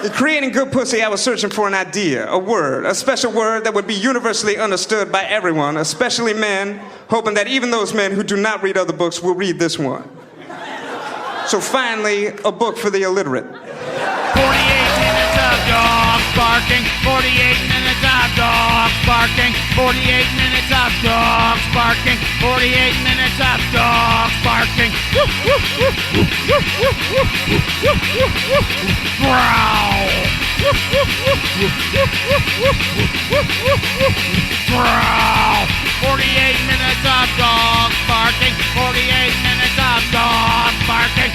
In creating Good Pussy, I was searching for an idea, a word, a special word that would be universally understood by everyone, especially men, hoping that even those men who do not read other books will read this one. So finally, a book for the illiterate. 48 minutes of dogs barking, 48 minutes of dogs barking, 48 minutes of dogs barking, 48 minutes of dogs barking. Growl. Growl. 48 minutes of dogs barking, 48 minutes of dogs barking.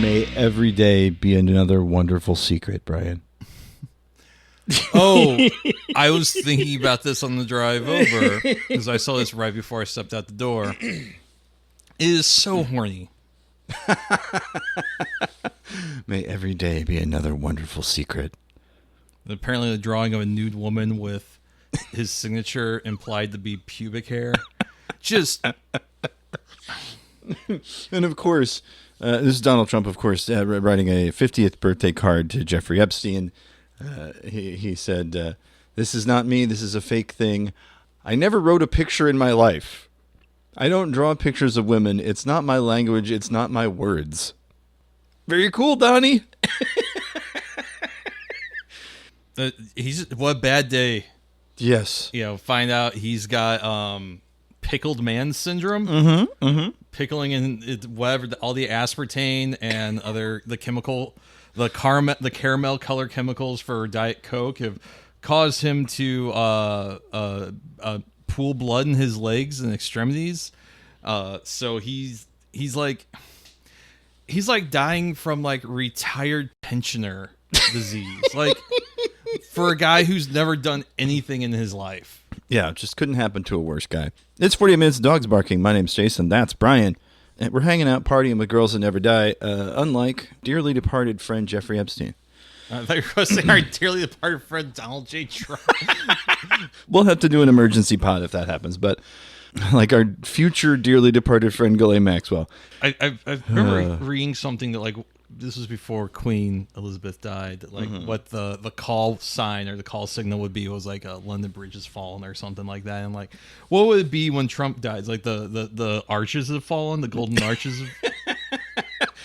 May every day be another wonderful secret, Brian. Oh, I was thinking about this on the drive over because I saw this right before I stepped out the door. It is so horny. May every day be another wonderful secret. Apparently, the drawing of a nude woman with his signature implied to be pubic hair. Just. And of course, this is Donald Trump, of course, writing a 50th birthday card to Jeffrey Epstein. He said, "This is not me. This is a fake thing. I never wrote a picture in my life. I don't draw pictures of women. It's not my language. It's not my words." Very cool, Donnie. What a bad day. Yes. You know, find out he's got pickled man syndrome. Pickling in whatever all the aspartame and the caramel color chemicals for Diet Coke have caused him to pool blood in his legs and extremities. So he's like dying from like retired pensioner disease. Like for a guy who's never done anything in his life. Yeah, it just couldn't happen to a worse guy. It's 48 Minutes of Dogs Barking. My name's Jason. That's Brian. And we're hanging out, partying with girls that never die, unlike dearly departed friend Jeffrey Epstein. I thought you were going to say our dearly departed friend Donald J. Trump. We'll have to do an emergency pod if that happens, but like our future dearly departed friend Ghislaine Maxwell. I remember reading something that like this was before Queen Elizabeth died. That like what the call sign or the call signal would be was like a London Bridge has fallen or something like that. And like, what would it be when Trump dies? Like the arches have fallen, the golden arches.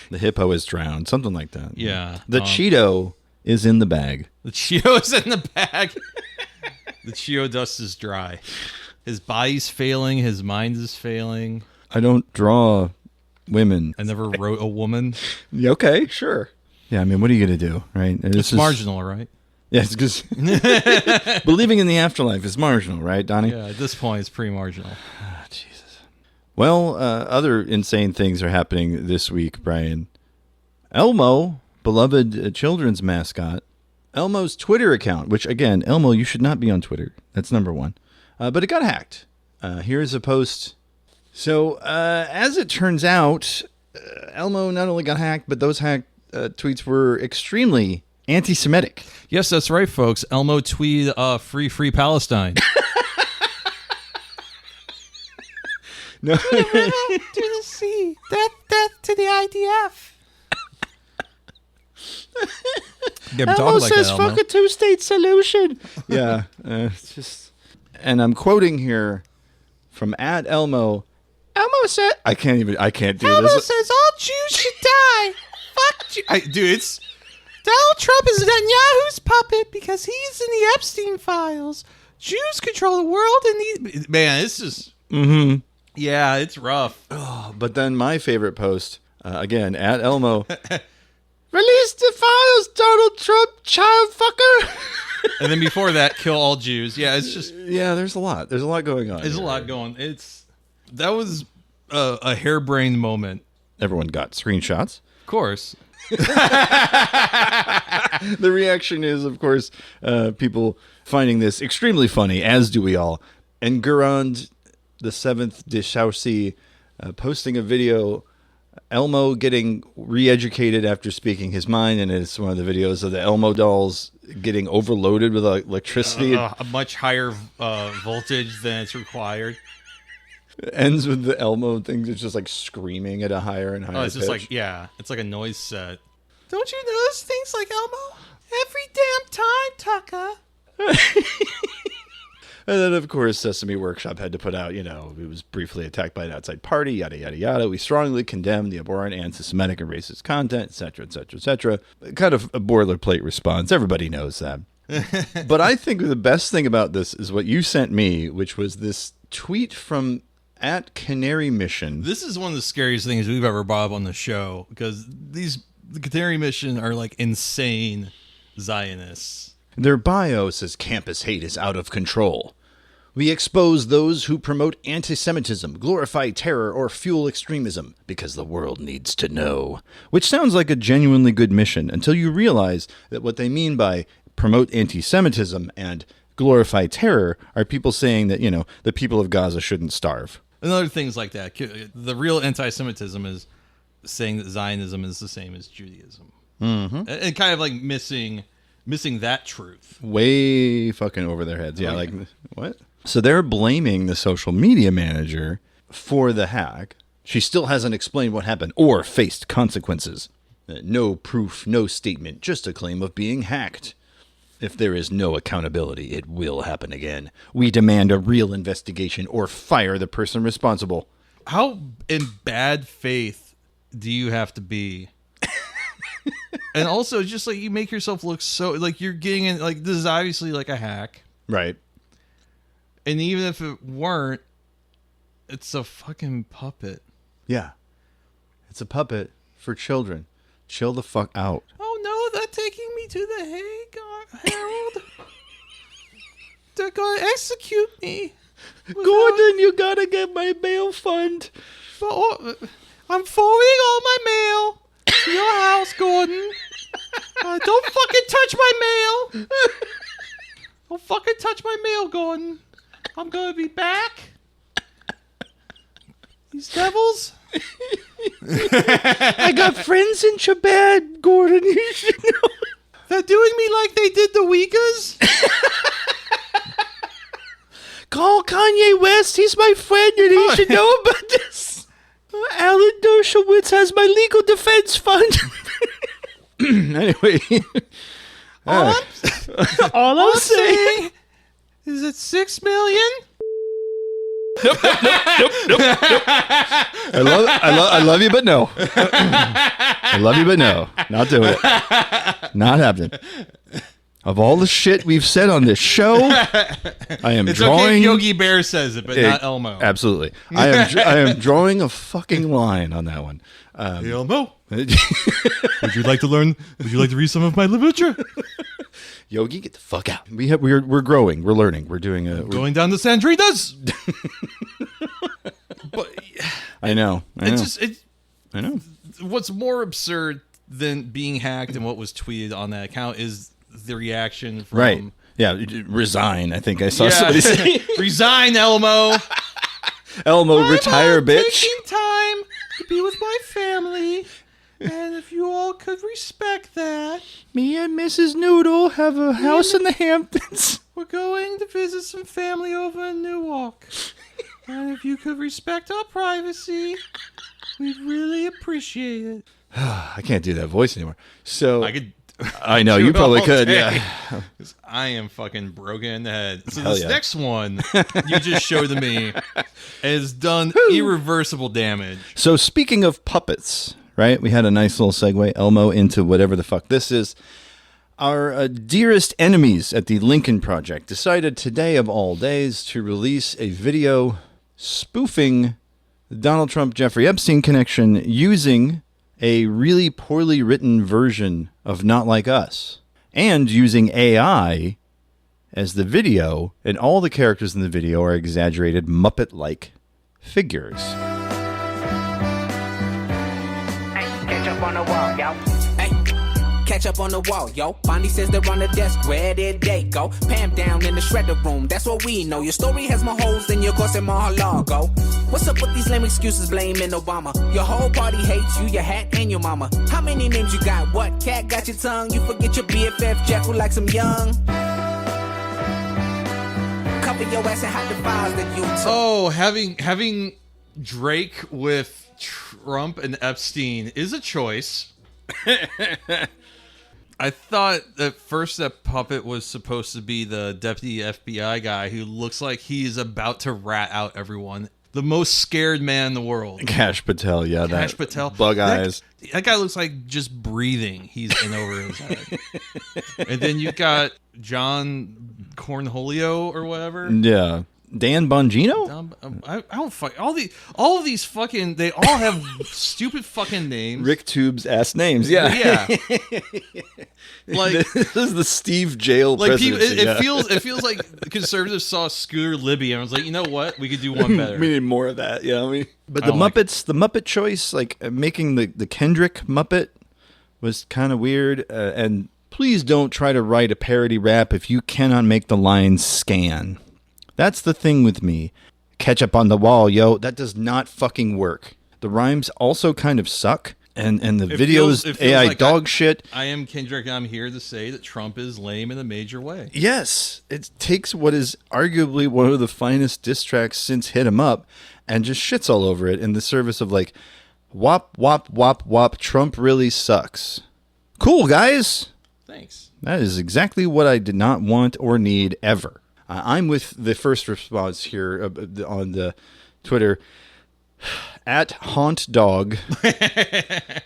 The hippo is drowned, something like that. Yeah. The Cheeto is in the bag. The Cheeto is in the bag. The Cheeto dust is dry. His body's failing. His mind is failing. I don't draw women. I never wrote a woman. Okay, sure. Yeah, I mean, what are you going to do, right? It's marginal, right? Yeah, it's because believing in the afterlife is marginal, right, Donnie? Yeah, at this point, it's pretty marginal. Oh, Jesus. Well, other insane things are happening this week, Brian. Elmo, beloved children's mascot, Elmo's Twitter account, which, again, Elmo, you should not be on Twitter. That's number one. But it got hacked. Here's a post. So, as it turns out, Elmo not only got hacked, but those hacked tweets were extremely anti-Semitic. Yes, that's right, folks. Elmo tweeted, free Palestine. No. To the sea. Death to the IDF. Elmo says, fuck a two-state solution. Yeah, it's just... And I'm quoting here from @Elmo. Elmo said... I can't do Elmo this. says all Jews should die. Fuck Jews. Dude, it's... Donald Trump is Netanyahu's puppet because he's in the Epstein files. Jews control the world and these... Man, it's just... Mm-hmm. Yeah, it's rough. Oh, but then my favorite post, again, @Elmo. Release the files, Donald Trump, child fucker. And then before that, kill all Jews. Yeah, it's just... Yeah, there's a lot. There's a lot going on. There's a lot going. That was a harebrained moment. Everyone got screenshots. Of course. The reaction is, of course, people finding this extremely funny, as do we all. And Gurand, the seventh de Chaucy, posting a video, Elmo getting re-educated after speaking his mind, and it's one of the videos of the Elmo dolls getting overloaded with electricity. A much higher voltage than it's required. It ends with the Elmo thing. It's just like screaming at a higher and higher Oh, it's just pitch. like, yeah, it's like a noise set. Don't you notice things like Elmo? Every damn time, Tucker. And then, of course, Sesame Workshop had to put out, it was briefly attacked by an outside party, yada, yada, yada. We strongly condemn the abhorrent, anti-Semitic, and racist content, et cetera, et cetera, et cetera. Kind of a boilerplate response. Everybody knows that. But I think the best thing about this is what you sent me, which was this tweet from @Canary Mission. This is one of the scariest things we've ever brought up on the show, because the Canary Mission are like insane Zionists. Their bio says campus hate is out of control. We expose those who promote anti-Semitism, glorify terror, or fuel extremism because the world needs to know. Which sounds like a genuinely good mission until you realize that what they mean by promote anti-Semitism and glorify terror are people saying that, the people of Gaza shouldn't starve. And other things like that. The real anti-Semitism is saying that Zionism is the same as Judaism. Mm-hmm. And kind of like missing that truth. Way fucking over their heads. Yeah, like, what? So they're blaming the social media manager for the hack. She still hasn't explained what happened or faced consequences. No proof, no statement, just a claim of being hacked. If there is no accountability, it will happen again. We demand a real investigation or fire the person responsible. How in bad faith do you have to be? And also, just like you make yourself look so like you're getting in, like this is obviously like a hack. Right. And even if it weren't, it's a fucking puppet. Yeah. It's a puppet for children. Chill the fuck out. Oh no, they're taking me to the Hague, Harold. They're gonna execute me. Gordon, you gotta get my bail fund. I'm forwarding all my mail to your house, Gordon. Don't fucking touch my mail. Don't fucking touch my mail, Gordon. I'm gonna be back. These devils. I got friends in Chabad, Gordon. You should know. They're doing me like they did the Uyghurs. Call Kanye West. He's my friend, and he should know about this. Alan Dershowitz has my legal defense fund. Anyway. All I'm saying is it 6 million? Nope. I love you, but no. I love you, but no. Not doing it. Not happening. Of all the shit we've said on this show, I am drawing. Okay, Yogi Bear says it, but not Elmo. Absolutely, I am drawing a fucking line on that one. Hey, Elmo, would you like to learn? Would you like to read some of my literature? Yogi, get the fuck out. We're growing. We're learning. We're doing going down the Sandrinas. But I know. I know. What's more absurd than being hacked and what was tweeted on that account is the reaction from... Right. Yeah, resign. I think I saw somebody say. Resign, Elmo. Elmo, retire, bitch. Taking time to be with my family, and if you all could respect that. Me and Mrs. Noodle have a house in the Hamptons. We're going to visit some family over in Newark. And if you could respect our privacy, we'd really appreciate it. I can't do that voice anymore. So I know you it probably all could. day. Yeah. I am fucking broken in the head. So Hell this yeah. next one you just showed to me has done irreversible damage. So speaking of puppets, right? We had a nice little segue, Elmo, into whatever the fuck this is. Our dearest enemies at the Lincoln Project decided today of all days to release a video spoofing the Donald Trump-Jeffrey Epstein connection using a really poorly written version of Not Like Us and using AI as the video, and all the characters in the video are exaggerated Muppet-like figures. Catch up on the wall, yo. Catch up on the wall, yo. Bonnie says they're on the desk. Where did they go? Pam down in the shredder room. That's what we know. Your story has more holes than your course in Mar-a-Lago. What's up with these lame excuses blaming Obama? Your whole party hates you, your hat, and your mama. How many names you got? What cat got your tongue? You forget your BFF Jeff who likes him young. cover your ass and hide the files that you took. Oh, having Drake with Trump and Epstein is a choice. I thought at first that puppet was supposed to be the deputy FBI guy who looks like he is about to rat out everyone. The most scared man in the world. Cash Patel, yeah. Cash Patel. Bug eyes. That guy looks like just breathing. He's in over his head. And then you got John Cornholio or whatever. Yeah. Dan Bongino? I don't fuck all of these fucking. They all have stupid fucking names. Rick Tube's ass names. Yeah. Yeah. Like this is the Steve Jail like presidency. people, it feels like conservatives saw Scooter Libby and was like, you know what, we could do one better. We need more of that. Yeah. But I the don't like Muppets, the Muppet choice, like making the Kendrick Muppet was kind of weird. And please don't try to write a parody rap if you cannot make the lines scan. That's the thing with me. Ketchup on the wall, yo. That does not fucking work. The rhymes also kind of suck. And the videos, it feels AI like dog shit. I am Kendrick. I'm here to say that Trump is lame in a major way. Yes. It takes what is arguably one of the finest diss tracks since Hit 'Em Up and just shits all over it in the service of like, wop, wop, wop, wop, Trump really sucks. Cool, guys. Thanks. That is exactly what I did not want or need ever. I'm with the first response here on the Twitter at Haunt Dog.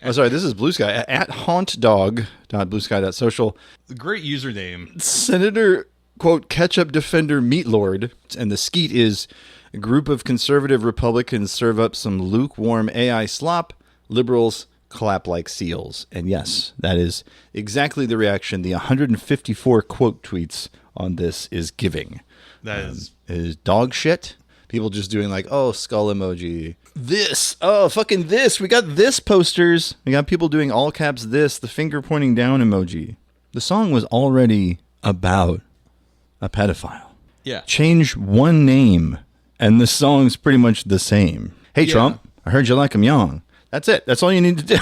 Oh, sorry, this is Blue Sky at hauntdog.bluesky.social. Great username. Senator quote ketchup defender meat lord, and the skeet is a group of conservative Republicans serve up some lukewarm AI slop. Liberals clap like seals, and yes, that is exactly the reaction the 154 quote tweets on this is giving. That is dog shit. People just doing like, oh, skull emoji. This. Oh, fucking this. We got this posters. We got people doing all caps this, the finger pointing down emoji. The song was already about a pedophile. Yeah. Change one name, and the song's pretty much the same. Hey, Yeah. Trump, I heard you like him young. That's it. That's all you need to do.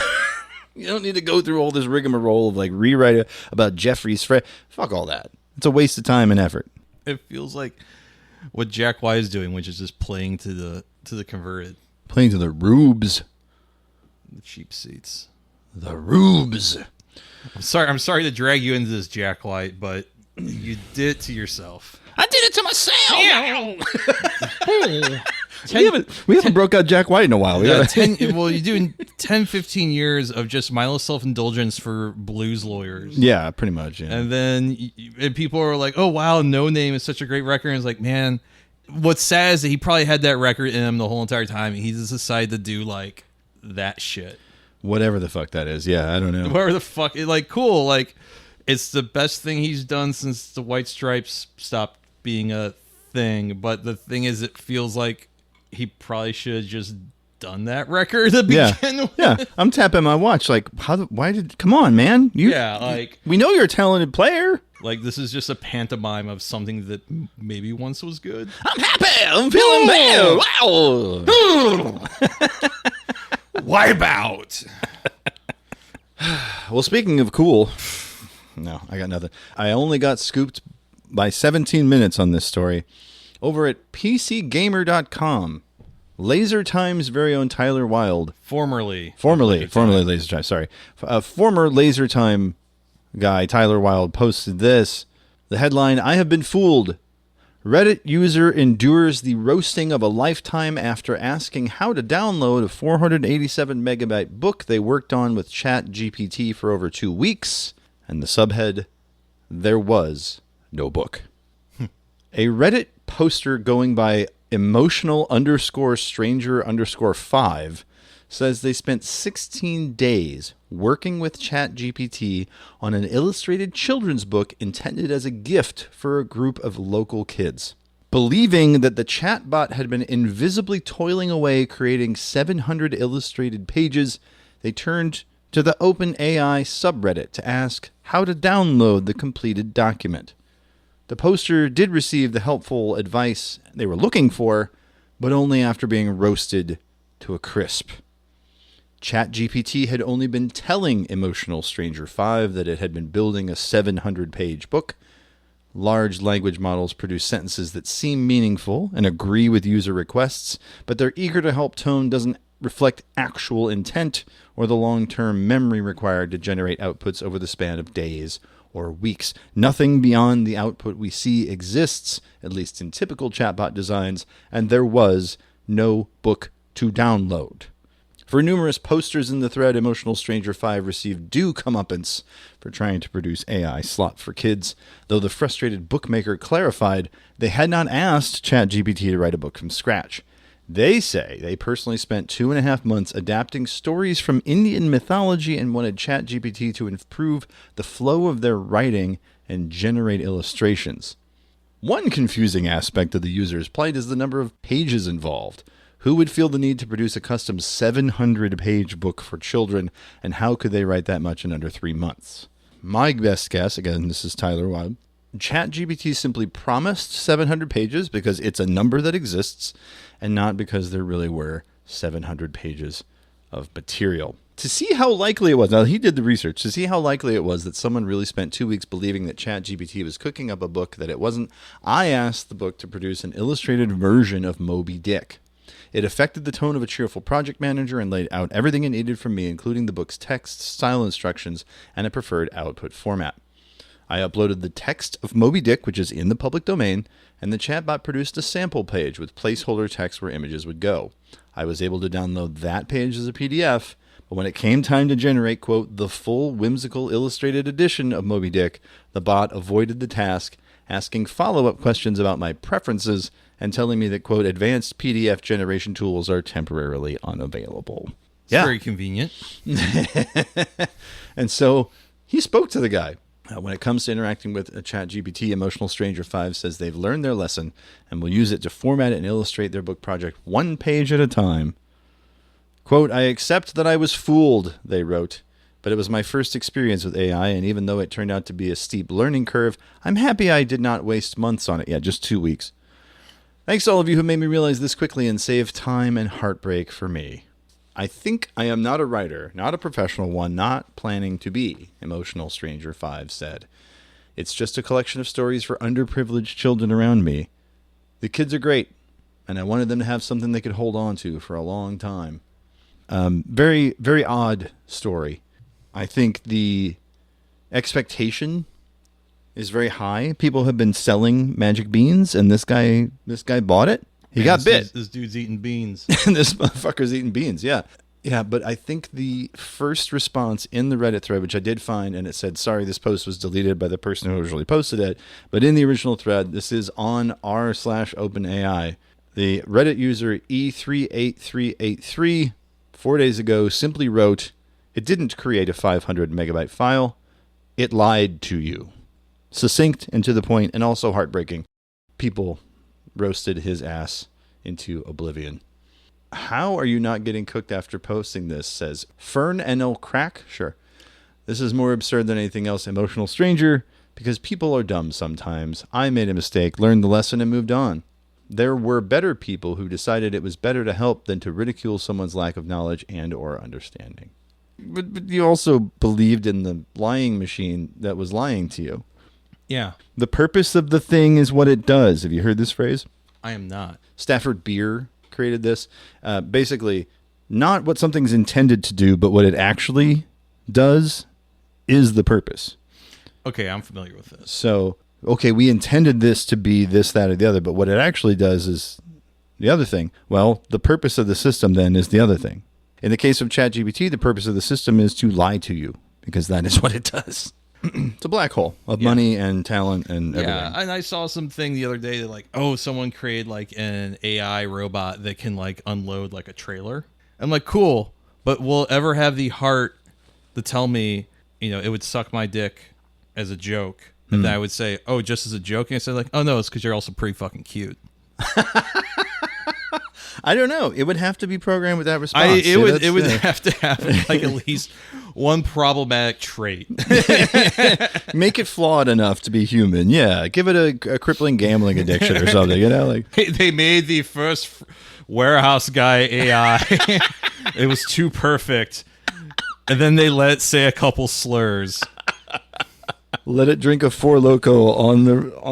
You don't need to go through all this rigmarole of like rewrite it about Jeffrey's friend. Fuck all that. It's a waste of time and effort. It feels like what Jack White is doing, which is just playing to the converted, Playing to the rubes. the cheap seats. The rubes. I'm sorry to drag you into this, Jack White, but you did it to yourself. I did it to myself. We haven't broke out Jack White in a while. You're doing 10, 15 years of just mindless self-indulgence for blues lawyers. Yeah, pretty much. Yeah. And then and people are like, oh, wow, No Name is such a great record. And it's like, man, what's sad is that he probably had that record in him the whole entire time. And he just decided to do, like, that shit. Whatever the fuck that is. Yeah, I don't know. Whatever the fuck. Like, cool. Like, it's the best thing he's done since the White Stripes stopped being a thing. But the thing is, it feels like he probably should have just done that record to begin with. Yeah, I'm tapping my watch like, come on, man. We know you're a talented player. Like, this is just a pantomime of something that maybe once was good. I'm happy. I'm feeling bad. Wow. Wipe out. Well, speaking of cool, no, I got nothing. I only got scooped by 17 minutes on this story over at PCGamer.com. Laser Time's very own Tyler Wilde. Formerly Laser Time, sorry. Former Laser Time guy, Tyler Wilde, posted this. The headline, I have been fooled. Reddit user endures the roasting of a lifetime after asking how to download a 487 megabyte book they worked on with ChatGPT for over 2 weeks. And the subhead, there was no book. A Reddit poster going by emotional_stranger_5 says they spent 16 days working with ChatGPT on an illustrated children's book intended as a gift for a group of local kids. Believing that the chatbot had been invisibly toiling away creating 700 illustrated pages, they turned to the OpenAI subreddit to ask how to download the completed document. The poster did receive the helpful advice they were looking for, but only after being roasted to a crisp. ChatGPT had only been telling Emotional Stranger 5 that it had been building a 700-page book, Large language models produce sentences that seem meaningful and agree with user requests, but their eager to help tone doesn't reflect actual intent or the long-term memory required to generate outputs over the span of days or weeks. Nothing beyond the output we see exists, at least in typical chatbot designs, and there was no book to download. For numerous posters in the thread, Emotional Stranger 5 received due comeuppance for trying to produce AI slop for kids, though the frustrated bookmaker clarified they had not asked ChatGPT to write a book from scratch. They say they personally spent 2.5 months adapting stories from Indian mythology and wanted ChatGPT to improve the flow of their writing and generate illustrations. One confusing aspect of the user's plight is the number of pages involved. Who would feel the need to produce a custom 700-page book for children, and how could they write that much in under 3 months? My best guess, again, this is Tyler Webb, ChatGPT simply promised 700 pages because it's a number that exists, and not because there really were 700 pages of material. To see how likely it was, now he did the research, to see how likely it was that someone really spent 2 weeks believing that ChatGPT was cooking up a book that it wasn't, I asked the book to produce an illustrated version of Moby Dick. It affected the tone of a cheerful project manager and laid out everything it needed from me, including the book's text, style instructions, and a preferred output format. I uploaded the text of Moby Dick, which is in the public domain, and the chatbot produced a sample page with placeholder text where images would go. I was able to download that page as a PDF, but when it came time to generate, quote, the full whimsical illustrated edition of Moby Dick, the bot avoided the task, asking follow-up questions about my preferences and telling me that, quote, advanced PDF generation tools are temporarily unavailable. It's very convenient. And so he spoke to the guy. When it comes to interacting with a ChatGPT, Emotional Stranger 5 says they've learned their lesson and will use it to format and illustrate their book project one page at a time. Quote, I accept that I was fooled, they wrote, but it was my first experience with AI, and even though it turned out to be a steep learning curve, I'm happy I did not waste months on it. Yeah, just 2 weeks. Thanks to all of you who made me realize this quickly and save time and heartbreak for me. I think I am not a writer, not a professional one, not planning to be, Emotional Stranger 5 said. It's just a collection of stories for underprivileged children around me. The kids are great, and I wanted them to have something they could hold on to for a long time. Very, very odd story. I think the expectation is very high. People have been selling magic beans, and this guy bought it. He got bit. This dude's eating beans. This motherfucker's eating beans, yeah. Yeah, but I think the first response in the Reddit thread, which I did find, and it said, sorry, this post was deleted by the person who originally posted it, but in the original thread, this is on r/OpenAI. The Reddit user E38383 4 days ago simply wrote, it didn't create a 500 megabyte file. It lied to you. Succinct and to the point, and also heartbreaking. People roasted his ass into oblivion. How are you not getting cooked after posting this, says Fern NL Crack? Sure. This is more absurd than anything else, Emotional Stranger, because people are dumb sometimes. I made a mistake, learned the lesson, and moved on. There were better people who decided it was better to help than to ridicule someone's lack of knowledge and or understanding. But you also believed in the lying machine that was lying to you. Yeah. The purpose of the thing is what it does. Have you heard this phrase? I am not. Stafford Beer created this. Basically, not what something's intended to do, but what it actually does is the purpose. Okay, I'm familiar with this. So, okay, we intended this to be this, that, or the other, but what it actually does is the other thing. Well, the purpose of the system then is the other thing. In the case of ChatGPT, the purpose of the system is to lie to you, because that is what it does. It's a black hole of money and talent and everything. Yeah, and I saw something the other day that like, oh, someone created like an AI robot that can like unload like a trailer. I'm like, cool, but will it ever have the heart to tell me, you know, it would suck my dick as a joke? And then I would say, oh, just as a joke? And I said like, oh no, it's because you're also pretty fucking cute. I don't know. It would have to be programmed with that response. It would have to have like at least one problematic trait. Make it flawed enough to be human. Yeah, give it a crippling gambling addiction or something. You know, like they made the first warehouse guy AI. It was too perfect, and then they let it say a couple slurs. Let it drink a Four Loko on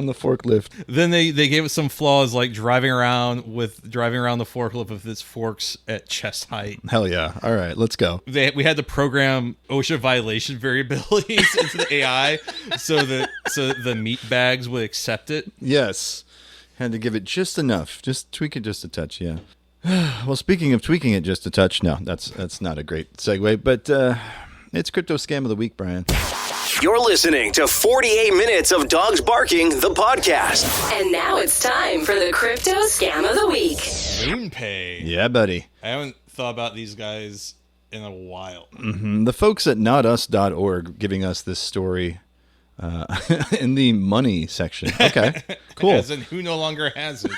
the forklift. Then they gave it some flaws like driving around the forklift with its forks at chest height. Hell yeah. All right, let's go. We had to program OSHA violation variabilities into the AI so the meat bags would accept it. Yes. Had to give it just enough. Just tweak it just a touch, yeah. Well, speaking of tweaking it just a touch, no, that's not a great segue, but it's Crypto Scam of the Week, Brian. You're listening to 48 Minutes of Dogs Barking, the podcast. And now it's time for the Crypto Scam of the Week. MoonPay. Yeah, buddy. I haven't thought about these guys in a while. Mm-hmm. The folks at notus.org giving us this story in the money section. Okay, cool. As in, who no longer has it?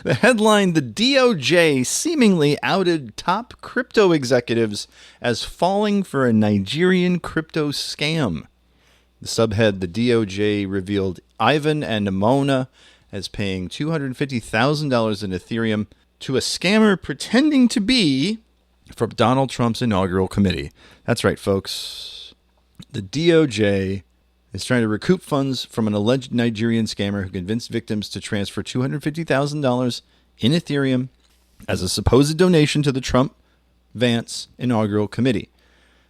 The headline, the DOJ seemingly outed top crypto executives as falling for a Nigerian crypto scam. The subhead, the DOJ revealed Ivan and Mona as paying $250,000 in Ethereum to a scammer pretending to be from Donald Trump's inaugural committee. That's right, folks. The DOJ is trying to recoup funds from an alleged Nigerian scammer who convinced victims to transfer $250,000 in Ethereum as a supposed donation to the Trump-Vance inaugural committee.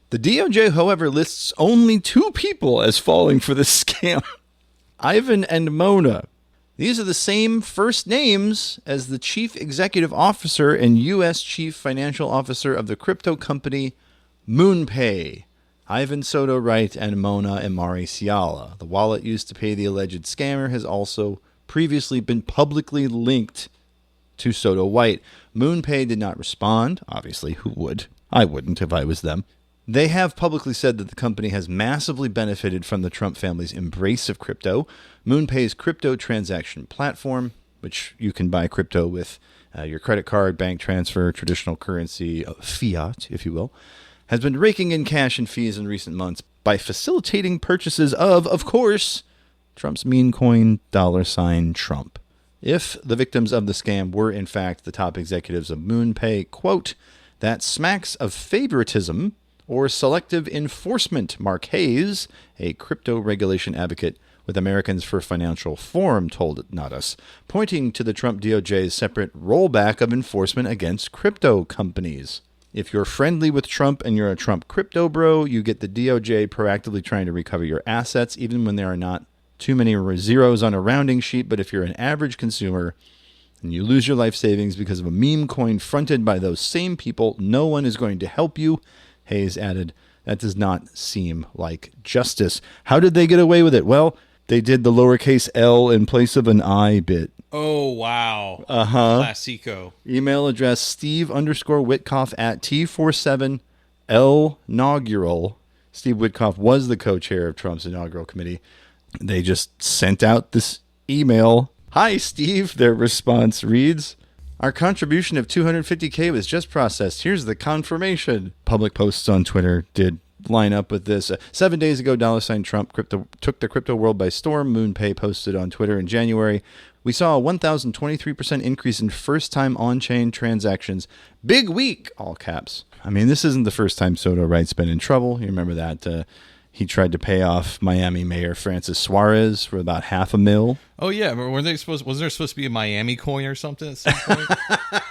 The DOJ, however, lists only 2 people as falling for this scam. Ivan and Mona. These are the same first names as the chief executive officer and U.S. chief financial officer of the crypto company MoonPay. Ivan Soto Wright and Mona Emari Siala. The wallet used to pay the alleged scammer has also previously been publicly linked to Soto White. MoonPay did not respond. Obviously, who would? I wouldn't if I was them. They have publicly said that the company has massively benefited from the Trump family's embrace of crypto. MoonPay's crypto transaction platform, which you can buy crypto with your credit card, bank transfer, traditional currency, fiat, if you will, has been raking in cash and fees in recent months by facilitating purchases of course, Trump's meme coin $Trump. If the victims of the scam were in fact the top executives of MoonPay, quote, that smacks of favoritism or selective enforcement, Mark Hayes, a crypto regulation advocate with Americans for Financial Forum, told Not Us, pointing to the Trump DOJ's separate rollback of enforcement against crypto companies. If you're friendly with Trump and you're a Trump crypto bro, you get the DOJ proactively trying to recover your assets, even when there are not too many zeros on a rounding sheet. But if you're an average consumer and you lose your life savings because of a meme coin fronted by those same people, no one is going to help you. Hayes added, that does not seem like justice. How did they get away with it? Well, they did the lowercase L in place of an I bit. Oh, wow. Classico. Email address Steve_Witkoff at T47L-naugural. Steve Witkoff was the co-chair of Trump's inaugural committee. They just sent out this email. Hi, Steve. Their response reads, our contribution of $250K was just processed. Here's the confirmation. Public posts on Twitter did line up with this. 7 days ago, $Trump took the crypto world by storm. MoonPay posted on Twitter in January. We saw a 1,023% increase in first-time on-chain transactions. Big week, all caps. I mean, this isn't the first time Soto Wright's been in trouble. You remember that he tried to pay off Miami Mayor Francis Suarez for about $500,000. Oh yeah, wasn't there supposed to be a Miami coin or something at some point?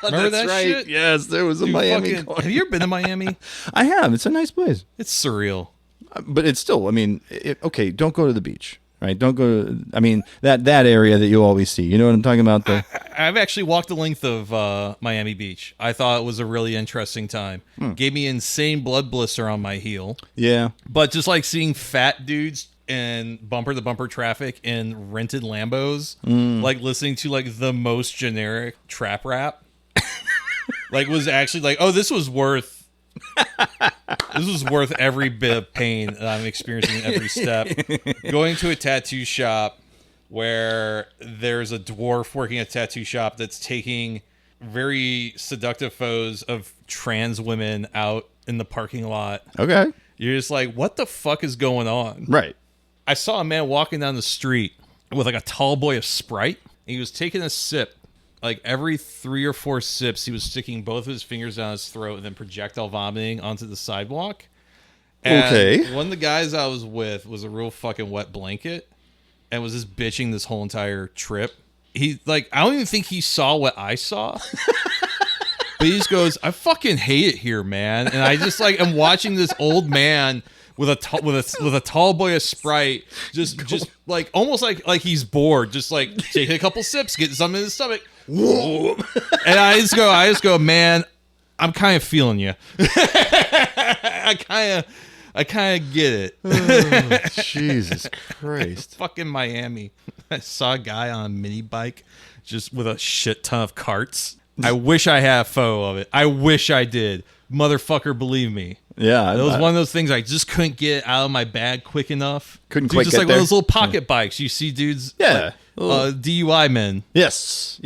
Remember that right. shit? Yes, there was a Miami coin. Have you ever been to Miami? I have. It's a nice place. It's surreal. But it's still, I mean, okay, don't go to the beach. Right, don't go to, I mean, that area that you always see. You know what I'm talking about? I've actually walked the length of Miami Beach. I thought it was a really interesting time. Gave me insane blood blister on my heel. Yeah. But just like seeing fat dudes and bumper-to-bumper traffic in rented Lambos, like listening to like the most generic trap rap, like was actually like, oh, this was worth every bit of pain that I'm experiencing every step. Going to a tattoo shop where there's a dwarf working a tattoo shop that's taking very seductive photos of trans women out in the parking lot. Okay. You're just like, what the fuck is going on? Right. I saw a man walking down the street with like a tall boy of Sprite. And he was taking a sip. Like every 3 or 4 sips, he was sticking both of his fingers down his throat and then projectile vomiting onto the sidewalk. And Okay. one of the guys I was with was a real fucking wet blanket and was just bitching this whole entire trip. He, like, I don't even think he saw what I saw. But he just goes, I fucking hate it here, man. And I just, like, am watching this old man with a tall boy of Sprite, just like, almost like he's bored, just, like, taking a couple sips, getting something in his stomach. And I just go, man, I'm kind of feeling you. I kind of get it. Oh, Jesus Christ. Fucking Miami. I saw a guy on a mini bike just with a shit ton of carts. I wish I had a photo of it. I wish I did. Motherfucker, believe me. Yeah. It was one of those things I just couldn't get out of my bag quick enough. Couldn't Dude, quite just get like there. one of those little pocket bikes. You see dudes, Yeah. like, DUI men. Yes.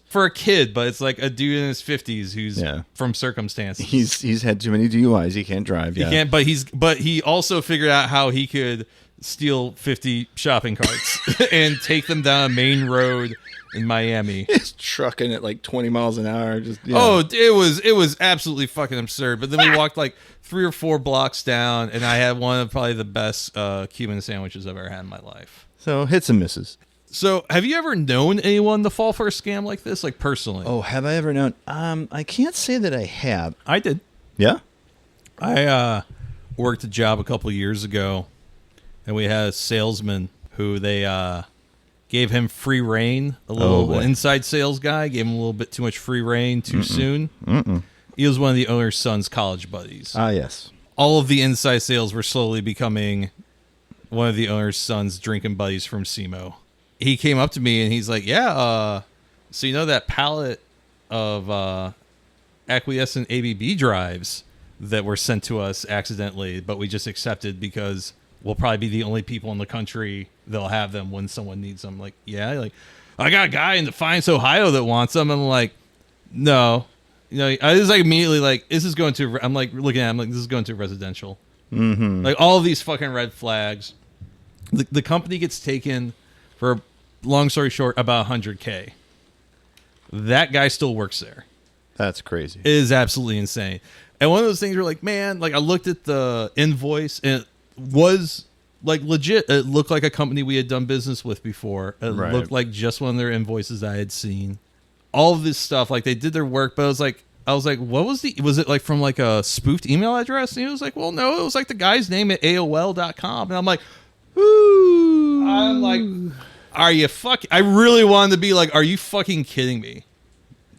For a kid, but it's like a dude in his 50s who's from circumstances. He's had too many DUIs. He can't drive. He can't, but he also figured out how he could steal 50 shopping carts and take them down a main road in Miami. He's trucking at like 20 miles an hour. Just Oh, it was absolutely fucking absurd. But then we walked like 3 or 4 blocks down, and I had one of probably the best Cuban sandwiches I've ever had in my life. So hits and misses. So, have you ever known anyone to fall for a scam like this, like personally? Oh, have I ever known? I can't say that I have. I did. Yeah? I worked a job a couple years ago, and we had a salesman who they gave him free reign. A little inside sales guy gave him a little bit too much free reign too soon. He was one of the owner's son's college buddies. Ah, yes. All of the inside sales were slowly becoming one of the owner's son's drinking buddies from SEMO. He came up to me and he's like, yeah, so you know that pallet of acquiescent ABB drives that were sent to us accidentally, but we just accepted because we'll probably be the only people in the country that'll have them when someone needs them. Like, yeah, like, I got a guy in Defiance, Ohio that wants them. I'm like, no. You know, I was like immediately like, this is going to, I'm like looking at him like, this is going to residential. Mm-hmm. Like all of these fucking red flags. The company gets taken for, long story short, about $100K. That guy still works there. That's crazy. It is absolutely insane. And one of those things where like, man, like I looked at the invoice and it was like legit. It looked like a company we had done business with before. It looked like just one of their invoices I had seen. All of this stuff, like they did their work, but I was like, what was it like from like a spoofed email address? And he was like, well, no, it was like the guy's name at AOL.com. And I'm like, ooh. I'm like, are you fucking? I really wanted to be like, are you fucking kidding me?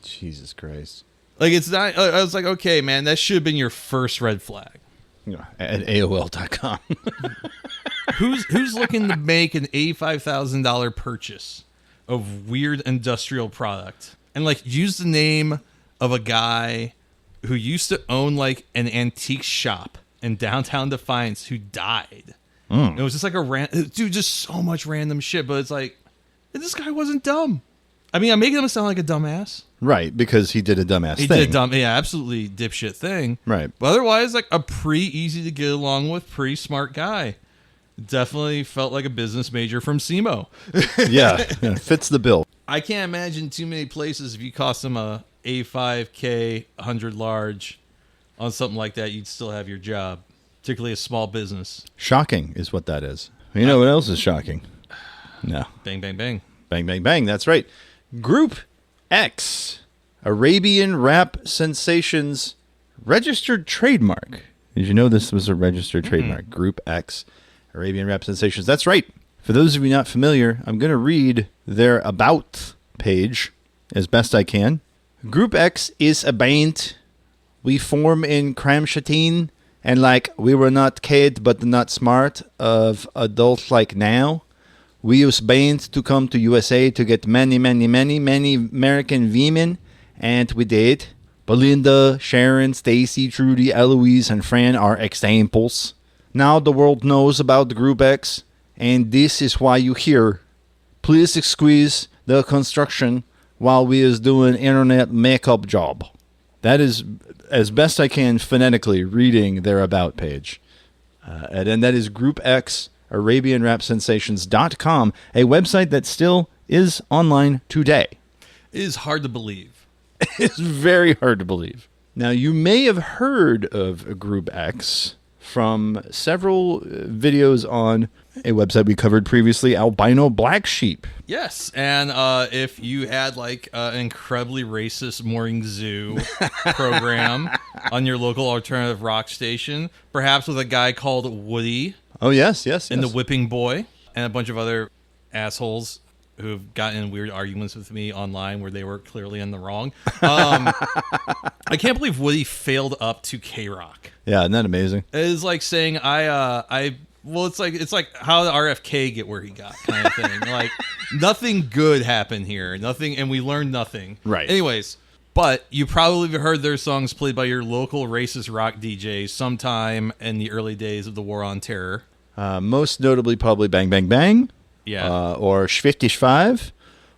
Jesus Christ. Like, it's not, I was like, okay, man, that should have been your first red flag. Yeah, at AOL.com. Who's looking to make an $85,000 purchase of weird industrial product and like use the name of a guy who used to own like an antique shop in downtown Defiance who died? It was just like just so much random shit. But it's like, this guy wasn't dumb. I mean, I'm making him sound like a dumbass. Right, because he did a dumbass thing. He did absolutely dipshit thing. Right. But otherwise, like a pretty easy to get along with, pretty smart guy. Definitely felt like a business major from SEMO. yeah, fits the bill. I can't imagine too many places if you cost them a A5K 100 large on something like that, you'd still have your job, particularly a small business. Shocking is what that is. You know what else is shocking? No. Bang, bang, bang. Bang, bang, bang. That's right. Group X, Arabian Rap Sensations, registered trademark. Did you know this was a registered trademark? Group X, Arabian Rap Sensations. That's right. For those of you not familiar, I'm going to read their About page as best I can. Group X is a band we form in Kramshatin, and like we were not kid but not smart of adults like now. We use band to come to USA to get many American women, and we did. Belinda, Sharon, Stacy, Trudy, Eloise, and Fran are examples. Now the world knows about the Group X, and this is why you hear. Please excuse the construction while we is doing internet makeup job. That is as best I can phonetically reading their About page. And that is Group X, ArabianRapSensations.com, a website that still is online today. It is hard to believe. It's very hard to believe. Now, you may have heard of Group X from several videos on a website we covered previously, Albino Black Sheep. Yes, and if you had like an incredibly racist morning zoo program on your local alternative rock station, perhaps with a guy called Woody. Oh, yes. And the Whipping Boy, and a bunch of other assholes who've gotten in weird arguments with me online where they were clearly in the wrong. I can't believe Woody failed up to K-Rock. Yeah, isn't that amazing? It's like saying it's like how did RFK get where he got kind of thing. Like nothing good happened here. Nothing, and we learned nothing. Right. Anyways, but you probably have heard their songs played by your local racist rock DJ sometime in the early days of the War on Terror. Most notably, probably Bang Bang Bang. Yeah. Or Schwiftig,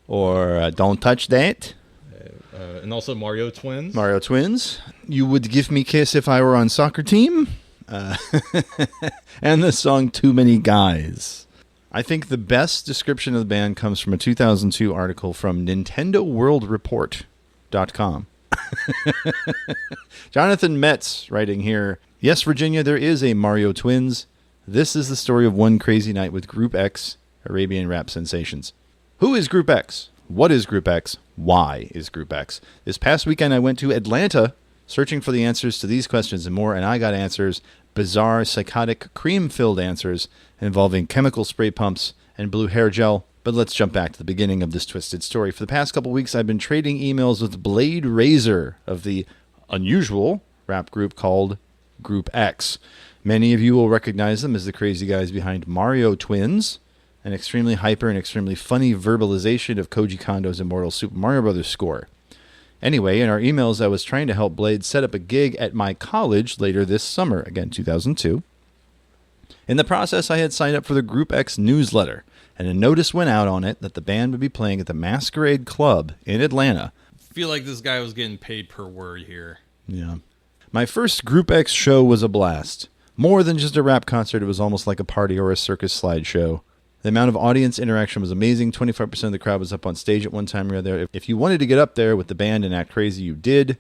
or Don't Touch That. And also Mario Twins. Mario Twins. You Would Give Me Kiss If I Were on Soccer Team. And the song Too Many Guys. I think the best description of the band comes from a 2002 article from NintendoWorldReport.com. Jonathan Metz writing here, yes, Virginia, there is a Mario Twins. This is the story of one crazy night with Group X, Arabian Rap Sensations. Who is Group X? What is Group X? Why is Group X? This past weekend I went to Atlanta searching for the answers to these questions and more, and I got answers, bizarre, psychotic, cream-filled answers involving chemical spray pumps and blue hair gel. But let's jump back to the beginning of this twisted story. For the past couple weeks, I've been trading emails with Blade Razor of the unusual rap group called Group X. Many of you will recognize them as the crazy guys behind Mario Twins, an extremely hyper and extremely funny verbalization of Koji Kondo's immortal Super Mario Bros. Score. Anyway, in our emails, I was trying to help Blade set up a gig at my college later this summer, again, 2002. In the process, I had signed up for the Group X newsletter, and a notice went out on it that the band would be playing at the Masquerade Club in Atlanta. I feel like this guy was getting paid per word here. Yeah. My first Group X show was a blast. More than just a rap concert, it was almost like a party or a circus slideshow. The amount of audience interaction was amazing. 25% of the crowd was up on stage at one time or other. If you wanted to get up there with the band and act crazy, you did.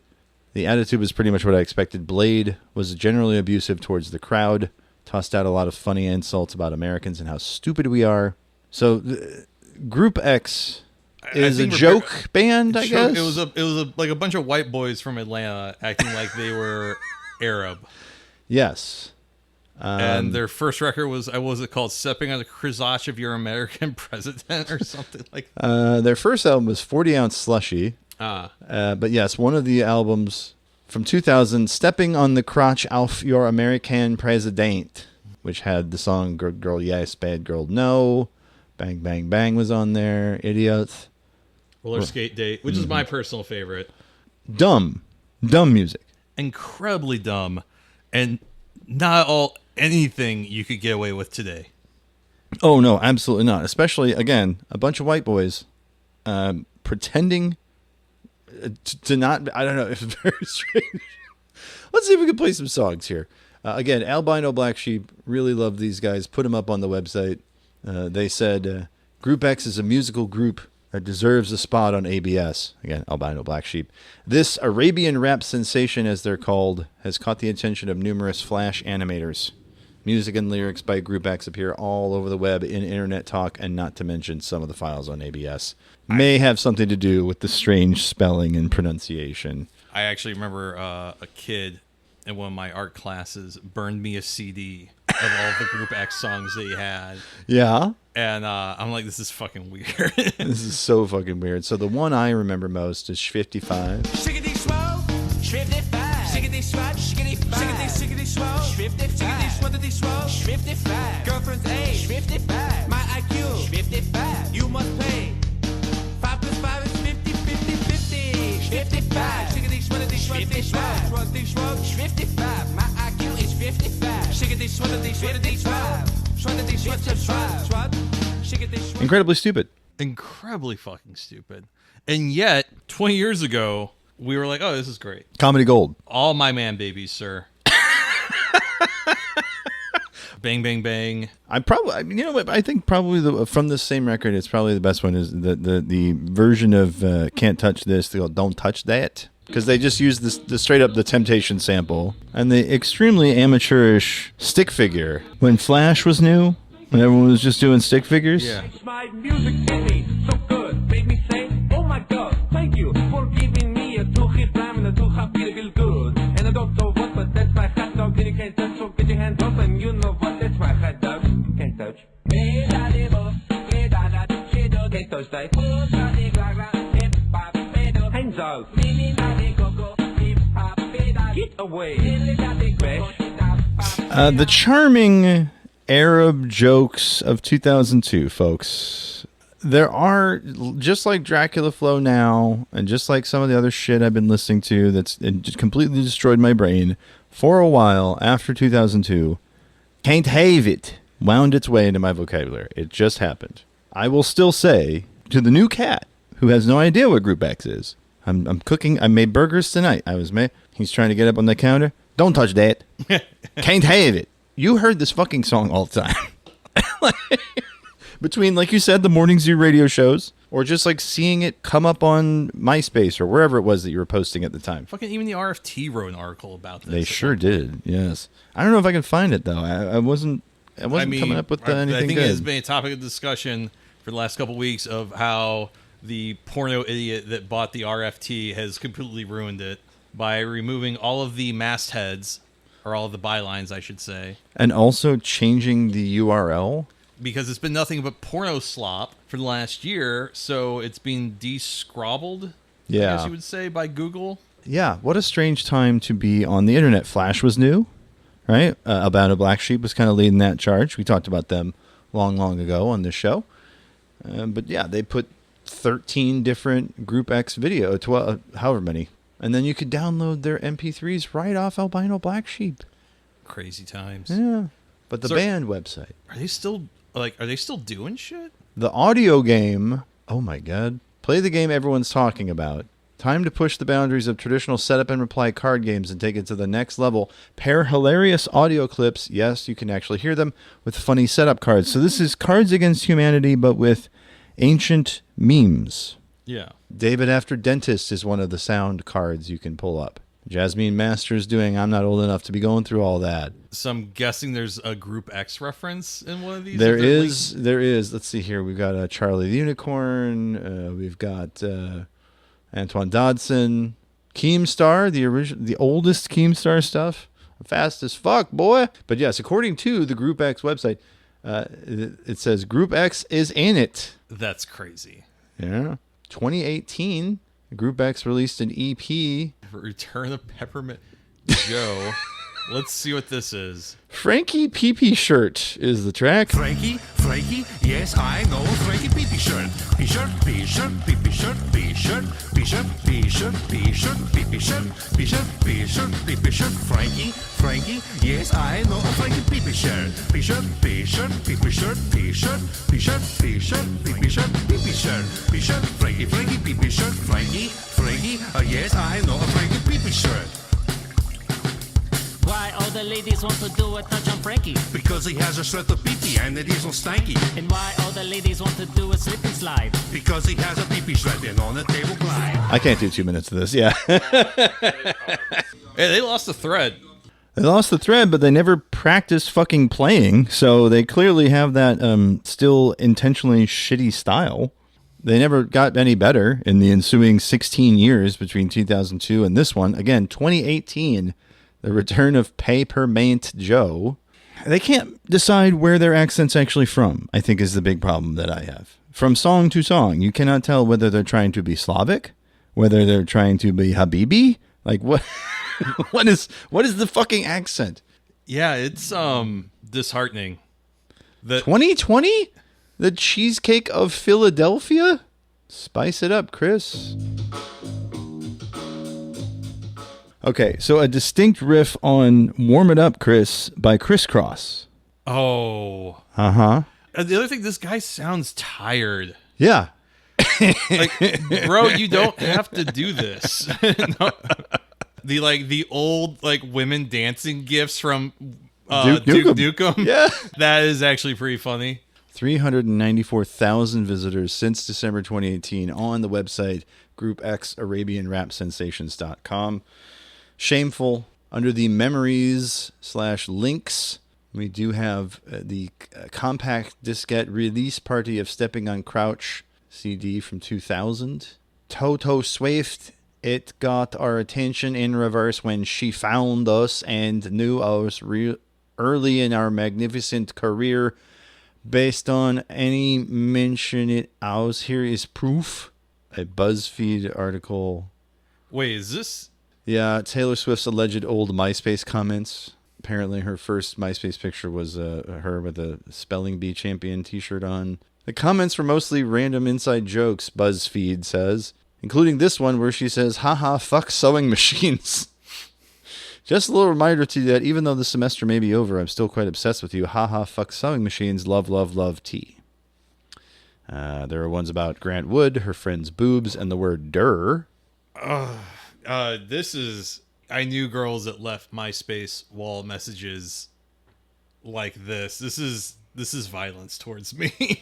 The attitude was pretty much what I expected. Blade was generally abusive towards the crowd, tossed out a lot of funny insults about Americans and how stupid we are. So, Group X is a joke band, I guess? It was like a bunch of white boys from Atlanta acting like they were Arab. Yes. And their first record was, what was it called? Stepping on the Crissage of Your American President or something like that. Their first album was 40 Ounce Slushy. But yes, one of the albums from 2000, Stepping on the Crotch of Your American President, which had the song Good Girl Yes, Bad Girl No, Bang Bang Bang was on there, Idiot. Roller Skate Date, which is my personal favorite. Dumb music. Incredibly dumb. And not anything you could get away with today. Oh, no, absolutely not. Especially, again, a bunch of white boys pretending to not... I don't know. It's very strange. Let's see if we can play some songs here. Again, Albino Black Sheep, really love these guys. Put them up on the website. They said, Group X is a musical group that deserves a spot on ABS. Again, Albino Black Sheep. This Arabian Rap Sensation, as they're called, has caught the attention of numerous Flash animators. Music and lyrics by Group X appear all over the web in internet talk, and not to mention some of the files on ABS. May have something to do with the strange spelling and pronunciation. I actually remember a kid in one of my art classes burned me a CD of all the Group X songs they had. Yeah? And I'm like, this is fucking weird. This is so fucking weird. So the one I remember most is 55. Shiggity swole, 55. Shiggity swat, shiggity 5. Shiggity swole, 55. Shiggity swole, 55. Girlfriend's age, 55. My IQ, 55. You must pay. 5 plus 5 is 50, 50, 50. 55. Shiggity sweaty swat, 55. My IQ is 55. Shiggity sweaty swat. Incredibly stupid. Incredibly fucking stupid. And yet, 20 years ago, we were like, oh, this is great. Comedy gold. All my man babies, sir. Bang, bang, bang. I think probably from the same record, it's probably the best one is the version of Can't Touch This, they go Don't Touch That. because they just used the straight up the Temptation sample and the extremely amateurish stick figure. When Flash was new, when everyone was just doing stick figures. Yeah. My music hit me so good, made me say, oh my god, thank you for giving me a two-hit rhyme and a two-hop beat feel good. And I don't know what, but that's my hot dog, and you can't touch, so get your hands up, and you know what, that's my hot dog. Can't touch. Can't touch that. Hands off. Get away. The charming Arab jokes of 2002, folks. There are, just like Dracula Flow now, and just like some of the other shit I've been listening to that's just completely destroyed my brain for a while after 2002, can't have it wound its way into my vocabulary. It just happened. I will still say to the new cat who has no idea what Group X is, I'm cooking. I made burgers tonight. He's trying to get up on the counter. Don't touch that. Can't have it. You heard this fucking song all the time. Between, like you said, the Morning Zoo radio shows, or just like seeing it come up on MySpace or wherever it was that you were posting at the time. Fucking even the RFT wrote an article about this. They sure did. Yes. I don't know if I can find it though. I wasn't coming up with anything I think good. it has been a topic of discussion for the last couple of weeks of how the porno idiot that bought the RFT has completely ruined it by removing all of the mastheads, or all of the bylines, I should say. And also changing the URL. Because it's been nothing but porno slop for the last year, so it's been de-scrobbled, I guess you would say, by Google. Yeah, what a strange time to be on the internet. Flash was new, right? About a Black Sheep was kind of leading that charge. We talked about them long ago on this show. But yeah, they put 13 different Group X video, 12, however many. And then you could download their MP3s right off Albino Black Sheep. Crazy times. Yeah. But the band website. Are they still doing shit? The audio game, oh my god. Play the game everyone's talking about. Time to push the boundaries of traditional setup and reply card games and take it to the next level. Pair hilarious audio clips, yes, you can actually hear them, with funny setup cards. So this is Cards Against Humanity, but with ancient memes. Yeah. David After Dentist is one of the sound cards you can pull up. Jasmine Masters doing I'm Not Old Enough to Be Going Through All That. So I'm guessing there's a Group X reference in one of these? There is. Let's see here. We've got Charlie the Unicorn. We've got Antoine Dodson. Keemstar, the oldest Keemstar stuff. Fast as fuck, boy. But yes, according to the Group X website, it says Group X is in it. That's crazy. Yeah. 2018, Group X released an EP. Return of Peppermint Joe. Let's see what this is. Frankie Pee-Pee Shirt is the track. Frankie, yes, I know Frankie Pee-Pee Shirt. P-shirt, P-shirt, Pee-Pee Shirt, P-shirt, P-shirt, P-shirt, P-shirt, Pee-Pee Shirt, P-shirt, P-shirt, Pee-Pee Shirt. Frankie, yes, I know Frankie Pee-Pee Shirt. P-shirt, P-shirt, Pee-Pee Shirt, P-shirt, P-shirt, P-shirt, Pee-Pee Shirt, Pee-Pee Shirt, P-shirt, Frankie Pee-Pee Shirt. Frankie, yes, I know Frankie Pee-Pee Shirt. Why all the ladies want to do a touch on Frankie? Because he has a shirt of pee-pee and it isn't stanky. And why all the ladies want to do a slip and slide? Because he has a pee-pee shred and on a table glide. I can't do 2 minutes of this, yeah. Hey, they lost the thread. They lost the thread, but they never practiced fucking playing, so they clearly have that still intentionally shitty style. They never got any better in the ensuing 16 years between 2002 and this one. Again, 2018, the return of Peppermint Joe. They can't decide where their accent's actually from, I think is the big problem that I have. From song to song, you cannot tell whether they're trying to be Slavic, whether they're trying to be Habibi. Like, what? what is the fucking accent? Yeah, it's disheartening. 2020? The Cheesecake of Philadelphia? Spice it up, Chris. Okay, so a distinct riff on Warm It Up, Chris, by Crisscross. Oh. Uh-huh. And the other thing, this guy sounds tired. Yeah. Like, bro, you don't have to do this. No. The old women dancing gifs from Duke Nukem. Nukem. Yeah. That is actually pretty funny. 394,000 visitors since December 2018 on the website Group X Arabian Rap Sensations.com. Shameful. Under the memories/links, we do have the compact diskette release party of Stepping on Crouch CD from 2000. Toto Swift, it got our attention in reverse when she found us and knew us early in our magnificent career. Based on any mention it out, here is proof. A BuzzFeed article. Wait, is this? Yeah, Taylor Swift's alleged old MySpace comments. Apparently her first MySpace picture was her with a Spelling Bee Champion t-shirt on. The comments were mostly random inside jokes, BuzzFeed says, including this one where she says, haha, fuck sewing machines. Just a little reminder to you that even though the semester may be over, I'm still quite obsessed with you. Haha, fuck sewing machines. Love, love, love, tea. There are ones about Grant Wood, her friend's boobs, and the word "der." This is... I knew girls that left MySpace wall messages like this. This is violence towards me.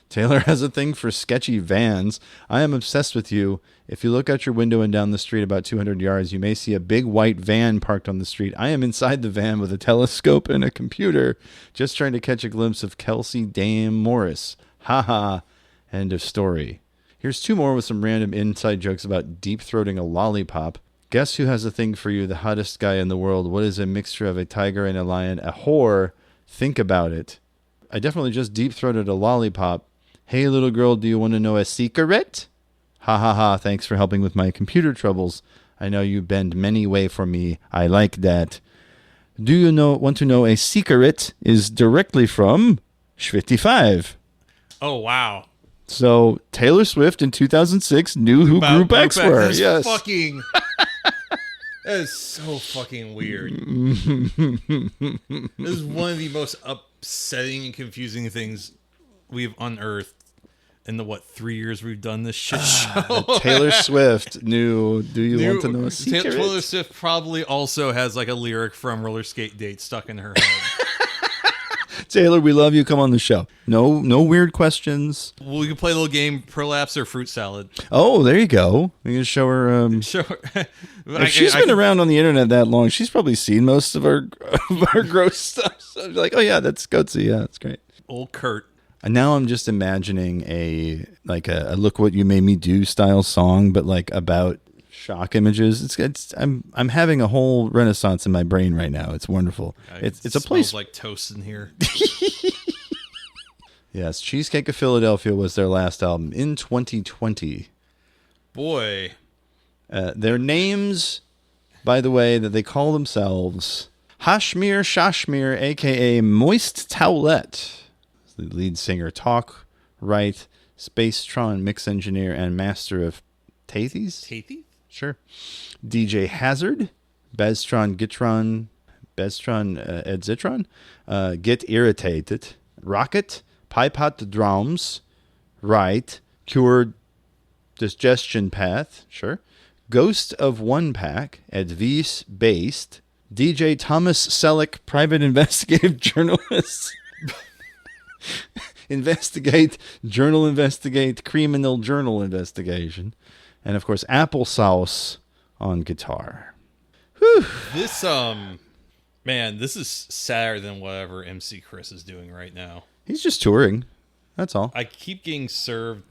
Taylor has a thing for sketchy vans. I am obsessed with you. If you look out your window and down the street about 200 yards, you may see a big white van parked on the street. I am inside the van with a telescope and a computer, just trying to catch a glimpse of Kelsey Dame Morris. Haha. End of story. Here's two more with some random inside jokes about deep-throating a lollipop. Guess who has a thing for you, the hottest guy in the world? What is a mixture of a tiger and a lion? A whore. Think about it. I definitely just deep-throated a lollipop. Hey, little girl, do you want to know a see-ker-et? Ha ha ha, thanks for helping with my computer troubles. I know you bend many way for me. I like that. Do you want to know a see-ker-et is directly from Schwitty5. Oh, wow. So Taylor Swift in 2006 knew who Group X were. That's yes. fucking... That is so fucking weird. This is one of the most upsetting and confusing things we've unearthed in the 3 years we've done this shit show. Taylor Swift knew. Do you want to know a secret? Taylor Swift probably also has like a lyric from Roller Skate Date stuck in her head. Taylor, we love you. Come on the show. No weird questions. Well, we can play a little game, prolapse or fruit salad. Oh, there you go. We can show her. Show her. If she's been around on the internet that long, she's probably seen most of our gross stuff. So I'd be like, oh yeah, that's goatsy. Yeah, that's great. Old Kurt. And now I'm just imagining a "Look What You Made Me Do" style song, but like about shock images. I'm having a whole renaissance in my brain right now. It's wonderful. It's a place like toast in here. Yes, Cheesecake of Philadelphia was their last album in 2020. Boy, their names, by the way, that they call themselves Hashmir Shashmir, aka Moist Towelette. The lead singer, talk, write, Spacetron mix engineer, and master of Tathies? Tathies? Sure. DJ Hazard, Beztron Gitron, Edzitron, Get Irritated, Rocket, Pipot Drums, Right, Cured Digestion Path, sure. Ghost of One Pack, Advice Based, DJ Thomas Selleck, Private Investigative Journalist. Investigate, criminal journal investigation. And of course, Applesauce on guitar. Whew. This, man, this is sadder than whatever MC Chris is doing right now. He's just touring. That's all. I keep getting served